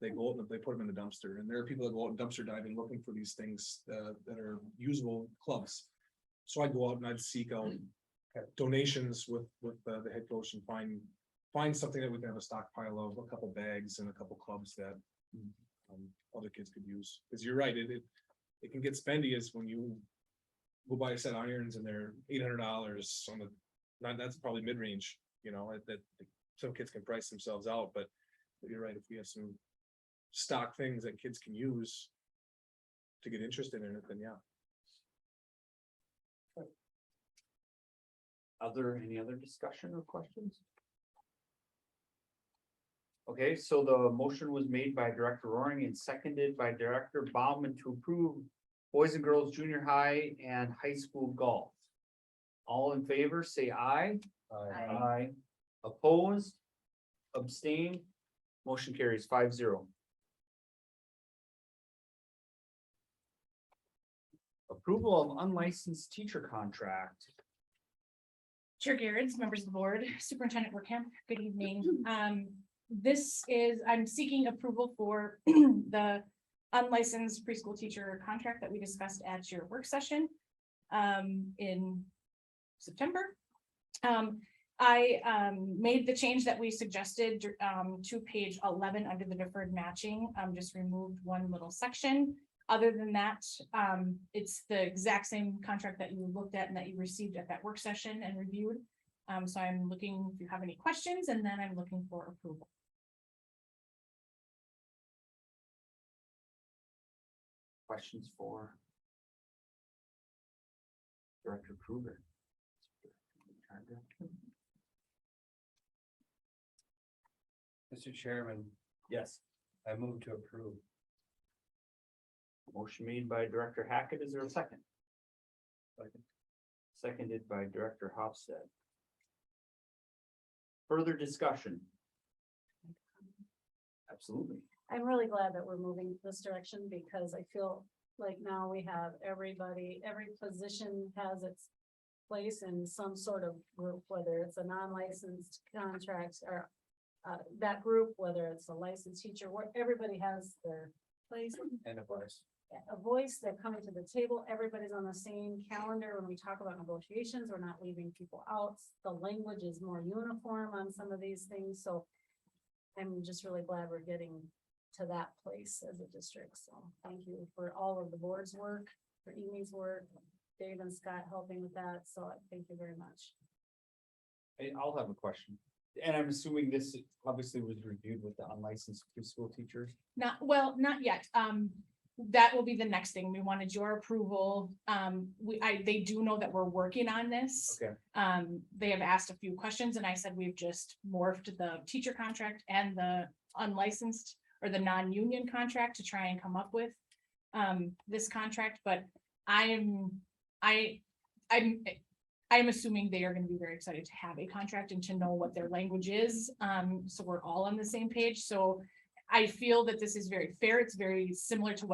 They go out and they put them in the dumpster, and there are people that go out dumpster diving looking for these things that are usable clubs. So I'd go out and I'd seek out donations with the head coach and find something that we can have a stockpile of, a couple bags and a couple clubs that other kids could use, because you're right, it can get spendy as when you go buy a set of irons and they're $800 on the, that's probably mid-range, you know, that some kids can price themselves out, but you're right, if we have some stock things that kids can use to get interested in it, then yeah. Any other discussion or questions? Okay, so the motion was made by Director Roaring and seconded by Director Bauman to approve boys and girls junior high and high school golf. All in favor, say aye. Aye. Aye. Opposed? Abstain? Motion carries 5-0. Approval of unlicensed teacher contract. Chair Garrett's, members of the board, Superintendent Workamp, good evening. This is, I'm seeking approval for the unlicensed preschool teacher contract that we discussed at your work session in September. I made the change that we suggested to page 11 under the deferred matching, just removed one little section. Other than that, it's the exact same contract that you looked at and that you received at that work session and reviewed. So I'm looking if you have any questions, and then I'm looking for approval. Questions for Director Kruger? Mr. Chairman, Yes, I move to approve. motion made by Director Hackett. Is there a second? Seconded by Director Hofstad. Further discussion? Absolutely. I'm really glad that we're moving this direction because I feel like now we have everybody, every position has its place in some sort of group, whether it's a non-licensed contract or that group, whether it's a licensed teacher, where everybody has their place. And of course, A voice, they're coming to the table, everybody's on the same calendar. When we talk about negotiations, we're not leaving people out. The language is more uniform on some of these things, so I'm just really glad we're getting to that place as a district, so thank you for all of the board's work, for Amy's work, Dave and Scott helping with that, so thank you very much. I'll have a question. And I'm assuming this obviously was reviewed with the unlicensed preschool teachers. Not not yet. That will be the next thing. We wanted your approval. They do know that we're working on this. Okay. They have asked a few questions and I said we've just morphed the teacher contract and the unlicensed or the non-union contract to try and come up with this contract, but I'm assuming they are going to be very excited to have a contract and to know what their language is. So we're all on the same page. So I feel that this is very fair. It's very similar to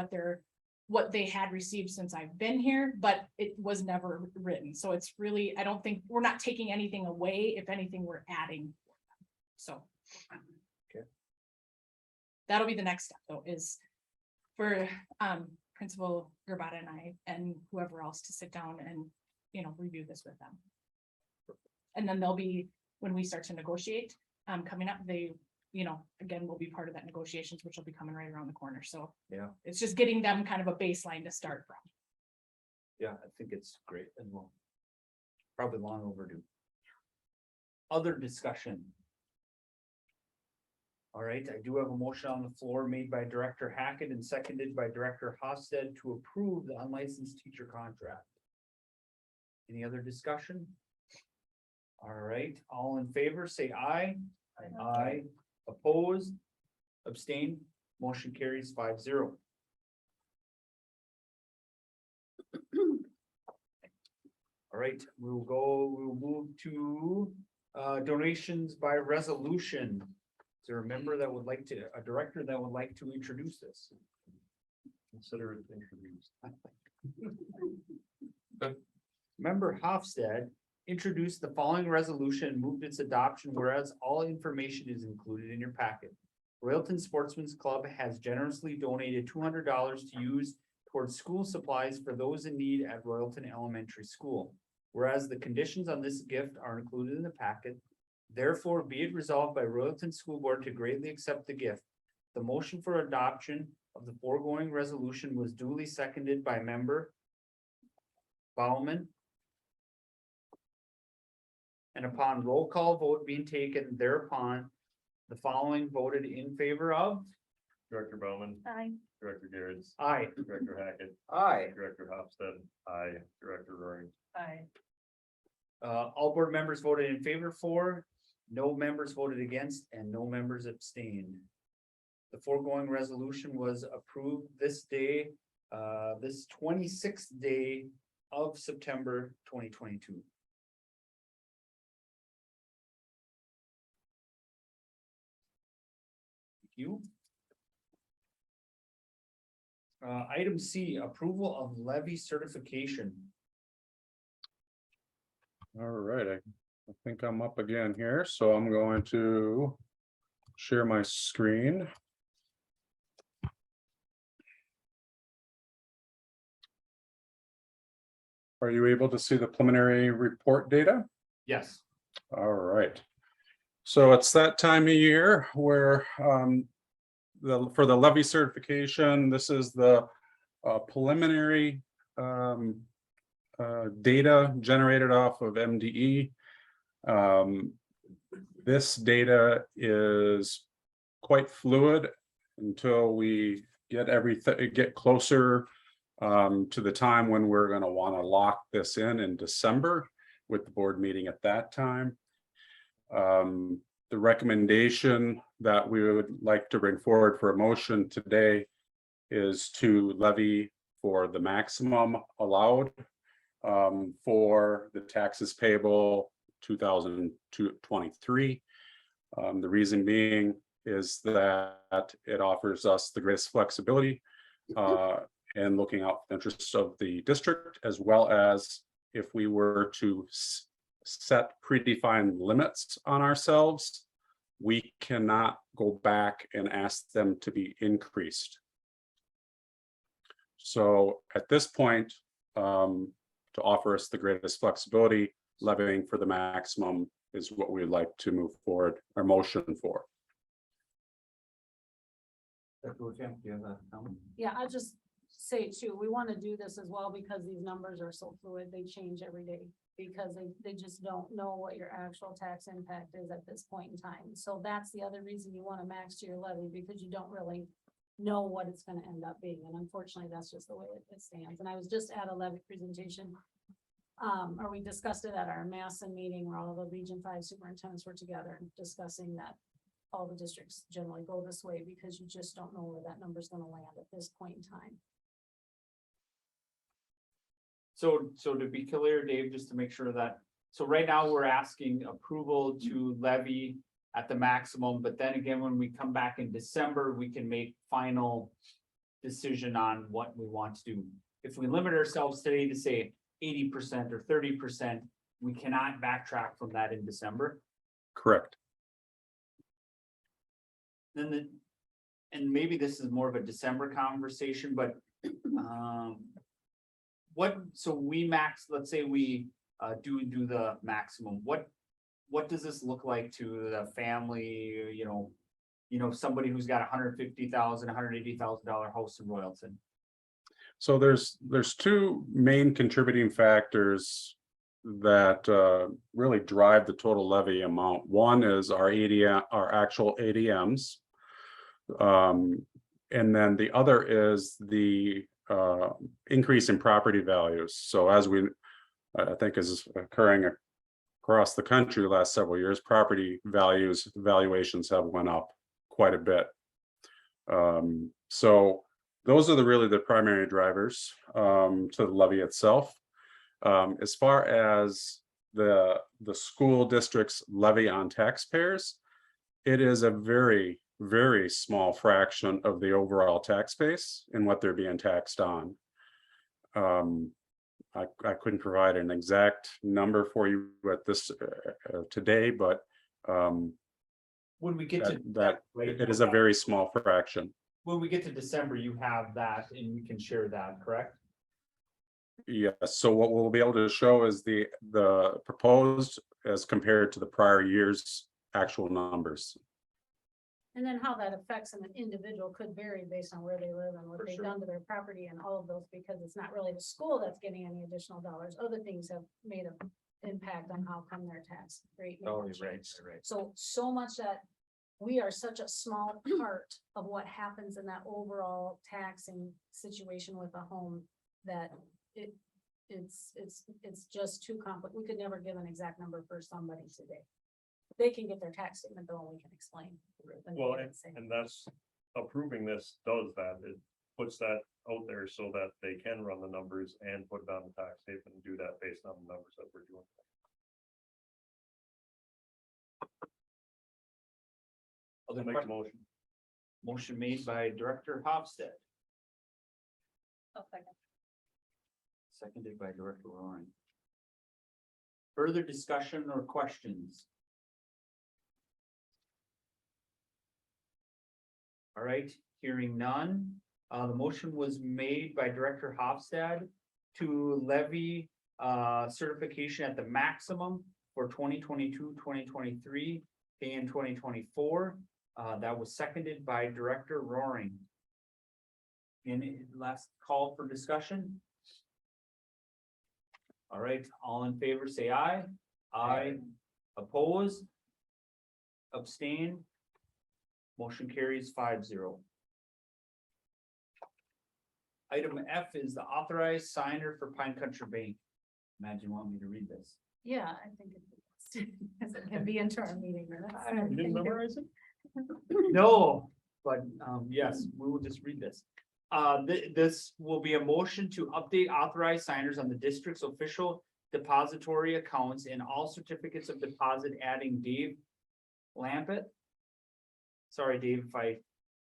what they had received since I've been here, but it was never written. So it's really, I don't think, we're not taking anything away. If anything, we're adding. So. Okay. That'll be the next step though, is for Principal Gerbata and I and whoever else to sit down and, review this with them. And then they'll be, when we start to negotiate, coming up, they, again, will be part of that negotiations, which will be coming right around the corner. So Yeah. it's just getting them kind of a baseline to start from. Yeah, I think it's great and well, probably long overdue. Other discussion. All right, I do have a motion on the floor made by Director Hackett and seconded by Director Hofstad to approve the unlicensed teacher contract. Any other discussion? All right, all in favor, say aye. Aye. Opposed? Abstain? Motion carries 5-0. All right, we'll move to donations by resolution. Is there a member that would like to, a director that would like to introduce this? consider it introduced. Member Hofstad introduced the following resolution and moved its adoption, whereas all information is included in your packet. Royalton Sportsman's Club has generously donated $200 to use towards school supplies for those in need at Royalton Elementary School. Whereas the conditions on this gift are included in the packet, therefore be it resolved by Royalton School Board to greatly accept the gift. The motion for adoption of the foregoing resolution was duly seconded by member Bauman. And upon roll call vote being taken thereupon, the following voted in favor of. Director Bowman, I, Director Garrett, Aye. Director Hackett, Aye. Director Hofstad, aye, Director Roaring. Aye. All board members voted in favor for, no members voted against, and no members abstained. The foregoing resolution was approved this day, this 26th day of September 2022. Thank you. Item C, approval of levy certification. All right, I think I'm up again here, so I'm going to share my screen. Are you able to see the preliminary report data? Yes. All right. So it's that time of year where for the levy certification, this is the preliminary data generated off of MDE. This data is quite fluid until we get closer to the time when we're going to want to lock this in December with the board meeting at that time. The recommendation that we would like to bring forward for a motion today is to levy for the maximum allowed for the taxes payable 2023. The reason being is that it offers us the greatest flexibility and looking out for the interests of the district, as well as if we were to set predefined limits on ourselves, we cannot go back and ask them to be increased. So at this point, to offer us the greatest flexibility, levying for the maximum is what we'd like to move forward our motion for. Yeah, I just say too, we want to do this as well because these numbers are so fluid, they change every day. Because they just don't know what your actual tax impact is at this point in time. So that's the other reason you want to max to your levy, because you don't really know what it's going to end up being. And unfortunately, that's just the way it stands. And I was just at a levy presentation. Or we discussed it at our Masson meeting where all the Region 5 superintendents were together and discussing that all the districts generally go this way because you just don't know where that number is going to land at this point in time. So to be clear, Dave, just to make sure that, so right now we're asking approval to levy at the maximum, but then again, when we come back in December, we can make final decision on what we want to do. If we limit ourselves today to say 80% or 30%, we cannot backtrack from that in December. Correct. Then and maybe this is more of a December conversation, but so we max, let's say we do the maximum, what does this look like to the family, you know, somebody who's got $150,000, $180,000 house in Royalton? So there's two main contributing factors that really drive the total levy amount. One is our actual ADMs. And then the other is the increase in property values. So as I think is occurring across the country the last several years, property valuations have went up quite a bit. So those are really the primary drivers to the levy itself. As far as the school district's levy on taxpayers, it is a very, very small fraction of the overall tax base and what they're being taxed on. I couldn't provide an exact number for you at this today, but When we get to that it is a very small fraction. When we get to December, you have that and we can share that, correct? Yes, so what we'll be able to show is the proposed as compared to the prior year's actual numbers. And then how that affects an individual could vary based on where they live and what For they've sure. done to their property and all of those, because it's not really the school that's getting any additional dollars. Other things have made an impact on how come their tax rate. may have changed. So much that we are such a small part of what happens in that overall taxing situation with a home that it's just too complex. We could never give an exact number for somebody today. They can get their tax statement though, and we can explain. then we Well, can say. and that's, approving this does that, it puts that out there so that they can run the numbers and put it on the tax statement and do that based on the numbers that we're doing. Other Make a question? motion. Motion made by Director Hofstad, I'll second. seconded by Director Roaring. Further discussion or questions? All right, hearing none. The motion was made by Director Hofstad to levy certification at the maximum for 2022-2023 and 2024. That was seconded by Director Roaring. Any last call for discussion? All right, all in favor, say aye. Aye. Opposed? Abstain? Motion carries 5-0. Item F is the authorized signer for Pine Country Bank. Imagine you want me to read this. Yeah, I think it because it can be into our meeting minutes. You didn't memorize it? No, but yes, we will just read this. This will be a motion to update authorized signers on the district's official depository accounts and all certificates of deposit, adding Dave Lampett. Sorry, Dave, if I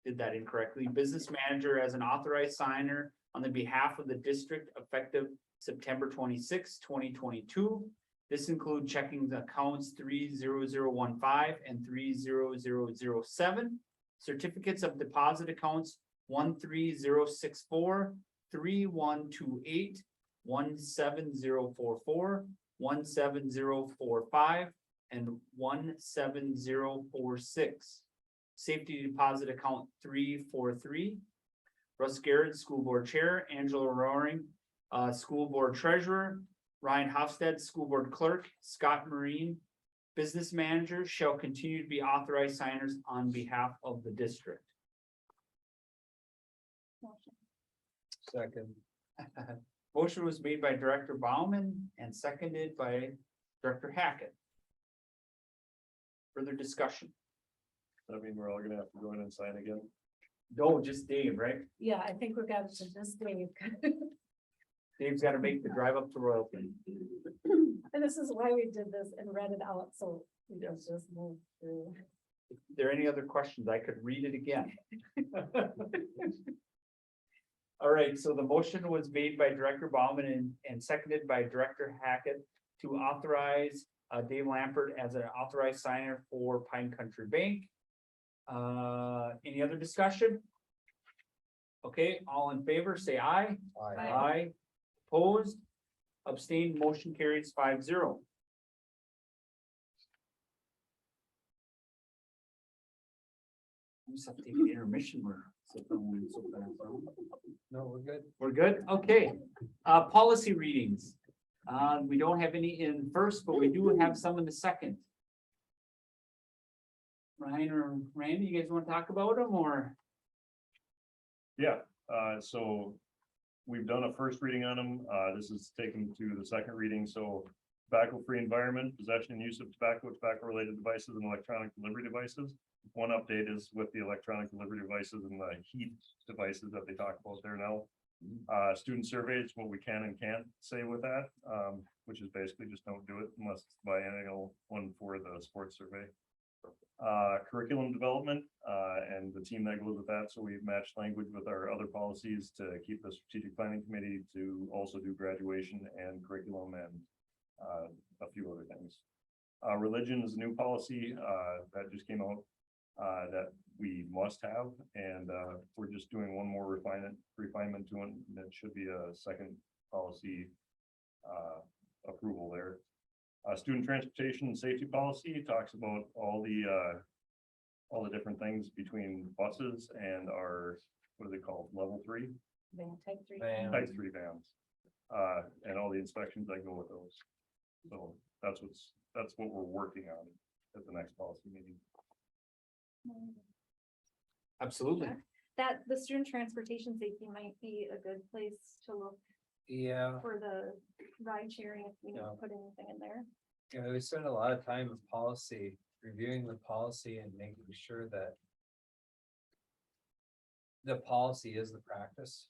did that incorrectly. Business manager as an authorized signer on the behalf of the district effective September 26, 2022. This includes checking the accounts 30015 and 30007, certificates of deposit accounts 13064, 3128, 17044, 17045, and 17046. Safety deposit account 343. Russ Garrett, school board chair, Angela Roaring, school board treasurer, Ryan Hofstad, school board clerk, Scott Marine, business manager, shall continue to be authorized signers on behalf of the district. Second. Motion was made by Director Bauman and seconded by Director Hackett. Further discussion? I mean, we're all gonna have to go in and sign again. No, just Dave, right? Yeah, I think we got it to this day. Dave's got to make the drive up to Royalton. And this is why we did this and read it out, so we can just move through. If there are any other questions, I could read it again. All right, so the motion was made by Director Bauman and seconded by Director Hackett to authorize Dave Lampert as an authorized signer for Pine Country Bank. Any other discussion? Okay, all in favor, say aye. Aye. Opposed, abstained, motion carries 5-0. We just have to take an intermission. We're so fast. No, we're good. We're good? Okay. Policy readings. We don't have any in first, but we do have some in the second. Ryan or Randy, you guys want to talk about them or? Yeah, so we've done a first reading on them. This is taken to the second reading, so tobacco-free environment, possession and use of tobacco-related devices and electronic delivery devices. One update is with the electronic delivery devices and the heat devices that they talk about there now. Student surveys, what we can and can't say with that, which is basically just don't do it unless it's biennial one for the sports survey. Curriculum development, and the team that goes with that. So we've matched language with our other policies to keep the strategic planning committee to also do graduation and curriculum and a few other things. Religion is a new policy that just came out that we must have, and we're just doing one more refinement to it. That should be a second policy approval there. Student transportation and safety policy talks about all the all the different things between buses and our, what are they called, level 3? Type 3. Van. Type 3 vans. And all the inspections that go with those. So that's what we're working on at the next policy meeting. Absolutely. That the student transportation safety might be a good place to look Yeah, for the ride sharing if we need to Yeah. put anything in there. you know, we spend a lot of time with policy, reviewing the policy and making sure that the policy is the practice.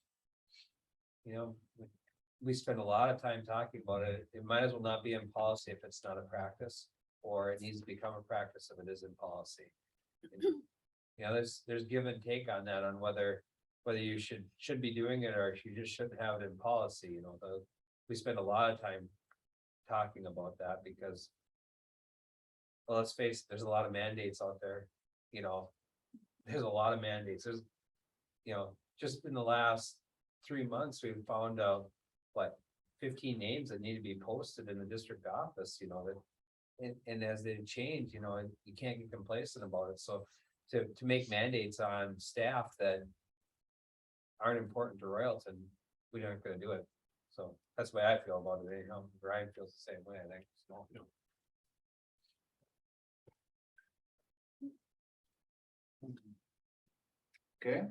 You know, we spend a lot of time talking about it. It might as well not be in policy if it's not a practice, or it needs to become a practice if it is in policy. You know, there's give and take on that, on whether you should be doing it, or if you just shouldn't have it in policy, you know, we spend a lot of time talking about that because, well, let's face it, there's a lot of mandates out there, you know, there's a lot of mandates, there's, you know, just in the last 3 months, we've found out, what, 15 names that need to be posted in the district office, you know, that, and as they change, you know, you can't get complacent about it, so to make mandates on staff that aren't important to Royalton, we aren't gonna do it. So that's the way I feel about it, you know, Brian feels the same way, I think, so. Okay.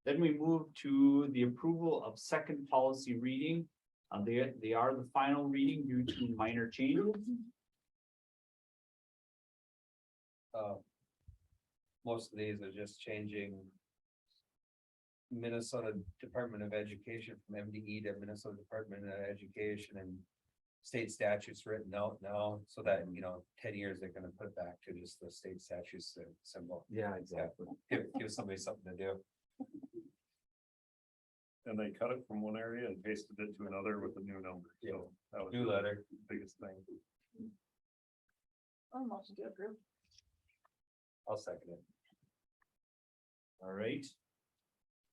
Then we move to the approval of second policy reading. They are the final reading due to minor changes. Most of these are just changing Minnesota Department of Education from MDE to Minnesota Department of Education, and state statutes written out now, so that, you know, 10 years, they're gonna put it back to just the state statutes symbol. Yeah, exactly. Give somebody something to do. And they cut it from one area and pasted it to another with a new number. So that was New the letter. biggest thing. Oh, motion to approve. I'll second it. All right.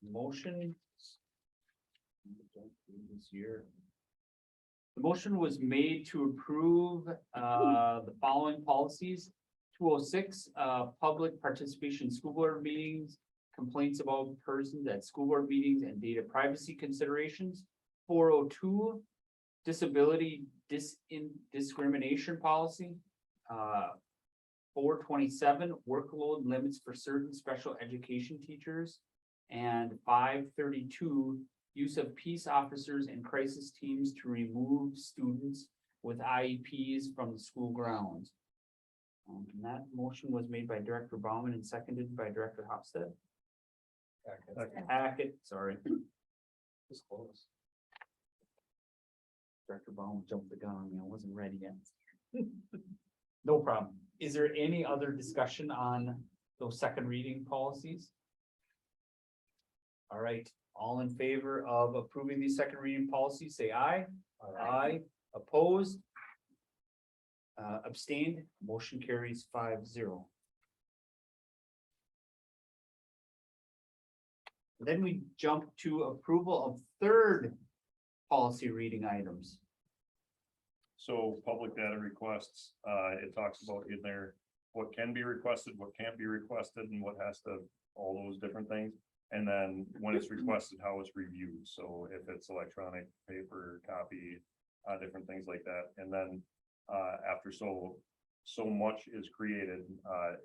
Motion. This year. The motion was made to approve the following policies. 206, public participation in school board meetings, complaints about persons at school board meetings and data privacy considerations. 402, disability discrimination policy. 427, workload limits for certain special education teachers. And 532, use of peace officers and crisis teams to remove students with IEPs from the school grounds. And that motion was made by Director Bauman and seconded by Director Hofstad. Hackett, sorry. It's close. Director Bauman jumped the gun on me. I wasn't ready yet. No problem. Is there any other discussion on those second reading policies? All right, all in favor of approving these second reading policies, say aye. Aye. Opposed? Abstained, motion carries 5-0. Then we jump to approval of third policy reading items. So public data requests, it talks about in there what can be requested, what can't be requested, and what has to, all those different things. And then when it's requested, how it's reviewed. So if it's electronic, paper, copy, different things like that. And then after so much is created,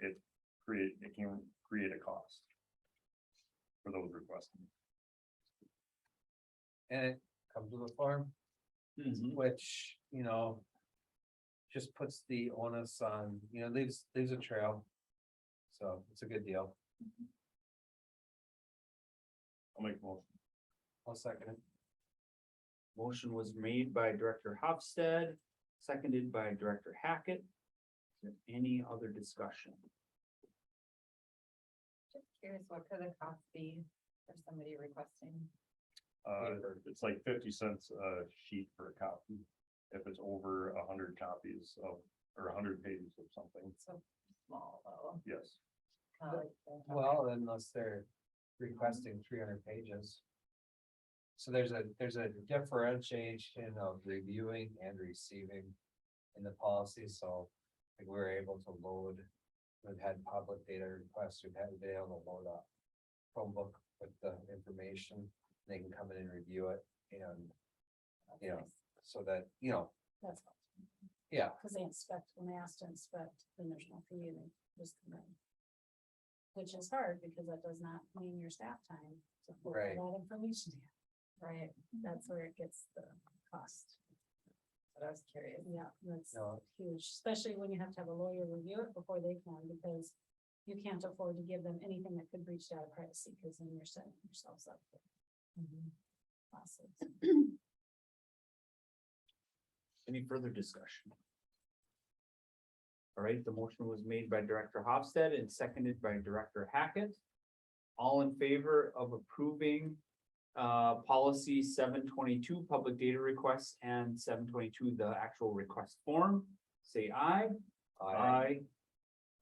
it can create a cost for those requesting. And it comes with a form, which, you know, just puts the onus on, you know, leaves a trail. So it's a good deal. I'll make a motion. I'll second it. Motion was made by Director Hofstad, seconded by Director Hackett. Is there any other discussion? Just curious, what could the cost be for somebody requesting? It's like 50 cents a sheet for a copy. If it's over 100 copies of, or 100 pages of something, So small though. yes. Well, unless they're requesting 300 pages. So there's a differentiation of reviewing and receiving in the policy, so like we're able to load We've had public data requests, we've had been able to load up Chromebook with the information, they can come in and review it and, you know, so that, you know, That's yeah, because they inspect, when they ask to inspect, then there's no fee, and they just come in. Which is hard because that does not mean your staff time. to pull all Right. That information. Right, that's where it gets the cost. But I was curious. Yeah, that's no, huge, especially when you have to have a lawyer review it before they can, because you can't afford to give them anything that could breach data privacy, because then you're setting yourselves up for lawsuits. Any further discussion? All right, the motion was made by Director Hofstad and seconded by Director Hackett. All in favor of approving policy 722, public data requests, and 722, the actual request form, say aye. Aye.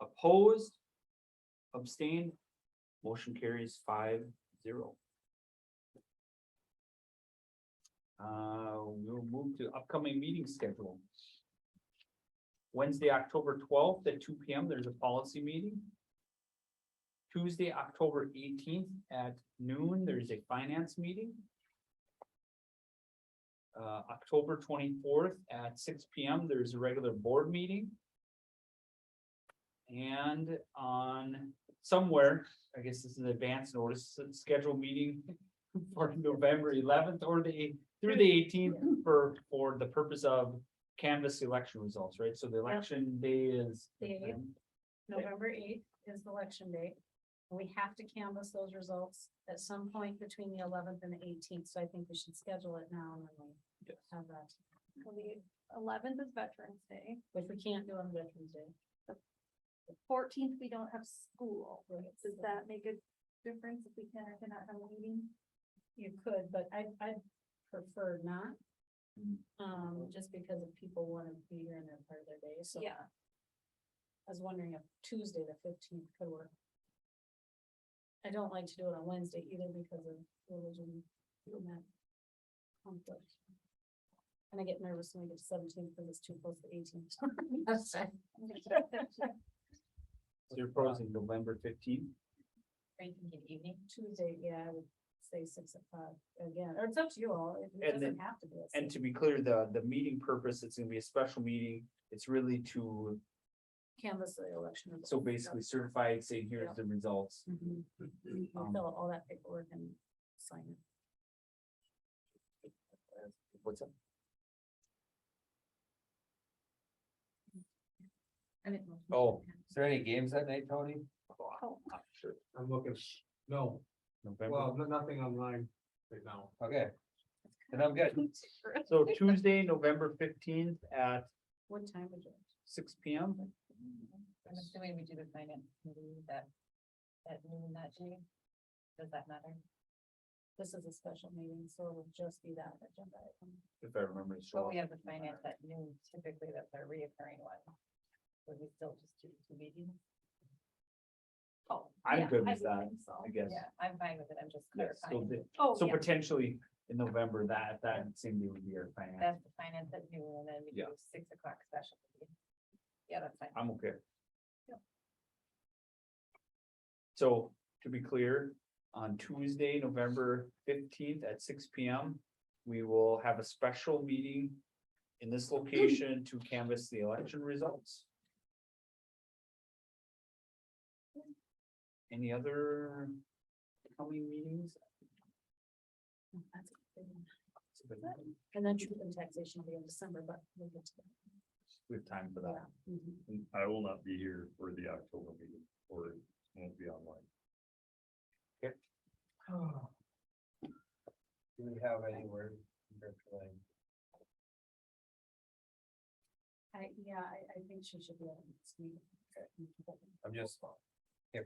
Opposed? Abstained? Motion carries 5-0. We'll move to upcoming meeting schedule. Wednesday, October 12th at 2 p.m. There's a policy meeting. Tuesday, October 18th at noon, there's a finance meeting. October 24th at 6 p.m. there's a regular board meeting. And on somewhere, I guess this is an advance notice, scheduled meeting for November 11th or through the 18th for the purpose of canvass election results, right? So the election day is. The 8th. November 8th is the election day. We have to canvass those results at some point between the 11th and the 18th, so I think we should schedule it now and then we have that, Well, the 11th is Veterans Day. which we can't do on Veterans Day. The 14th, we don't have school. Does that make a difference if we can or cannot have a meeting? You could, but I'd prefer not. Just because if people want to be here in their part of their day, so Yeah, I was wondering if Tuesday, the 15th could work. I don't like to do it on Wednesday either because of religion. Conflict. And I get nervous when we get to 17th because it's too close to 18th. That's right. So you're proposing November 15th? Are you thinking evening? Tuesday, yeah, I would say 6 o'clock again, or it's up to you all. It And doesn't then- have to be. at And 6. to be clear, the meeting purpose, it's gonna be a special meeting. It's really to, Canvass the election. so results. basically certify, saying here's the results. Mhm. You fill out all that paperwork and sign it. What's up? oh, is there any games that night, Tony? Sure. I'm looking, no, November. nothing online right now. Okay. Then I'm good. So Tuesday, November 15th at What time would you? 6 p.m. I'm assuming we do the finance committee that at noon that day. Does that matter? This is a special meeting, so it'll just be that agenda item. If I remember. to show Well, up. we have the finance at noon, typically that's our reoccurring one. Would we still just do 2 meetings? oh. I'm yeah, good I with would that, think so. I guess. Yeah, I'm fine with it, I'm just Yes, so clarifying. Oh, so yeah. potentially in November, that same day would be our finance. That's the finance at noon, and then we Yeah. do 6 o'clock special. meeting. Yeah, that's fine. I'm okay. Yep. So to be clear, on Tuesday, November 15th at 6 p.m. we will have a special meeting in this location to canvass the election results. Any other coming meetings? That's a big one. And then truth and taxation will be in December, but we'll get to that. We have time for that. Yeah. Mhm. I will not be here for the October meeting, or won't be online. Do we have any word? virtually? I think she should be able to speak. I'm just, if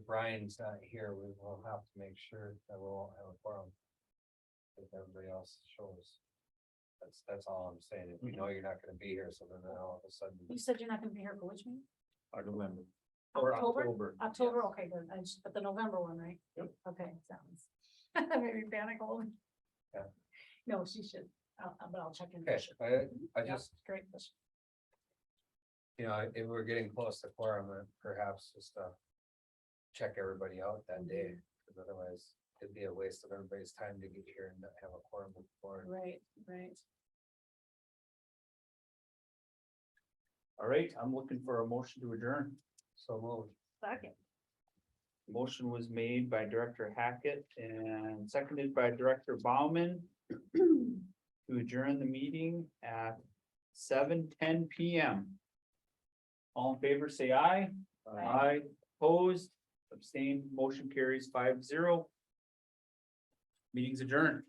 Brian's not here, we will have to make sure that we won't have a forum. If everybody else shows. That's all I'm saying. If we know you're not gonna be here, so then all of a sudden. You said you're not gonna be here for which meeting? November. Or October? October. October, okay, good. But the November one, right? Yep. Okay, sounds. Maybe panic hold. Yeah. No, she should, but I'll check in. Okay, I just, Great question. you know, if we're getting close to quorum, then perhaps just check everybody out that day, because otherwise it'd be a waste of everybody's time to get here and not have a quorum before. Right, right. All right, I'm looking for a motion to adjourn. So moved. Second. Motion was made by Director Hackett and seconded by Director Bauman to adjourn the meeting at 7:10 PM. All in favor, say aye. Aye. Opposed, abstained, motion carries 5-0. Meeting's adjourned.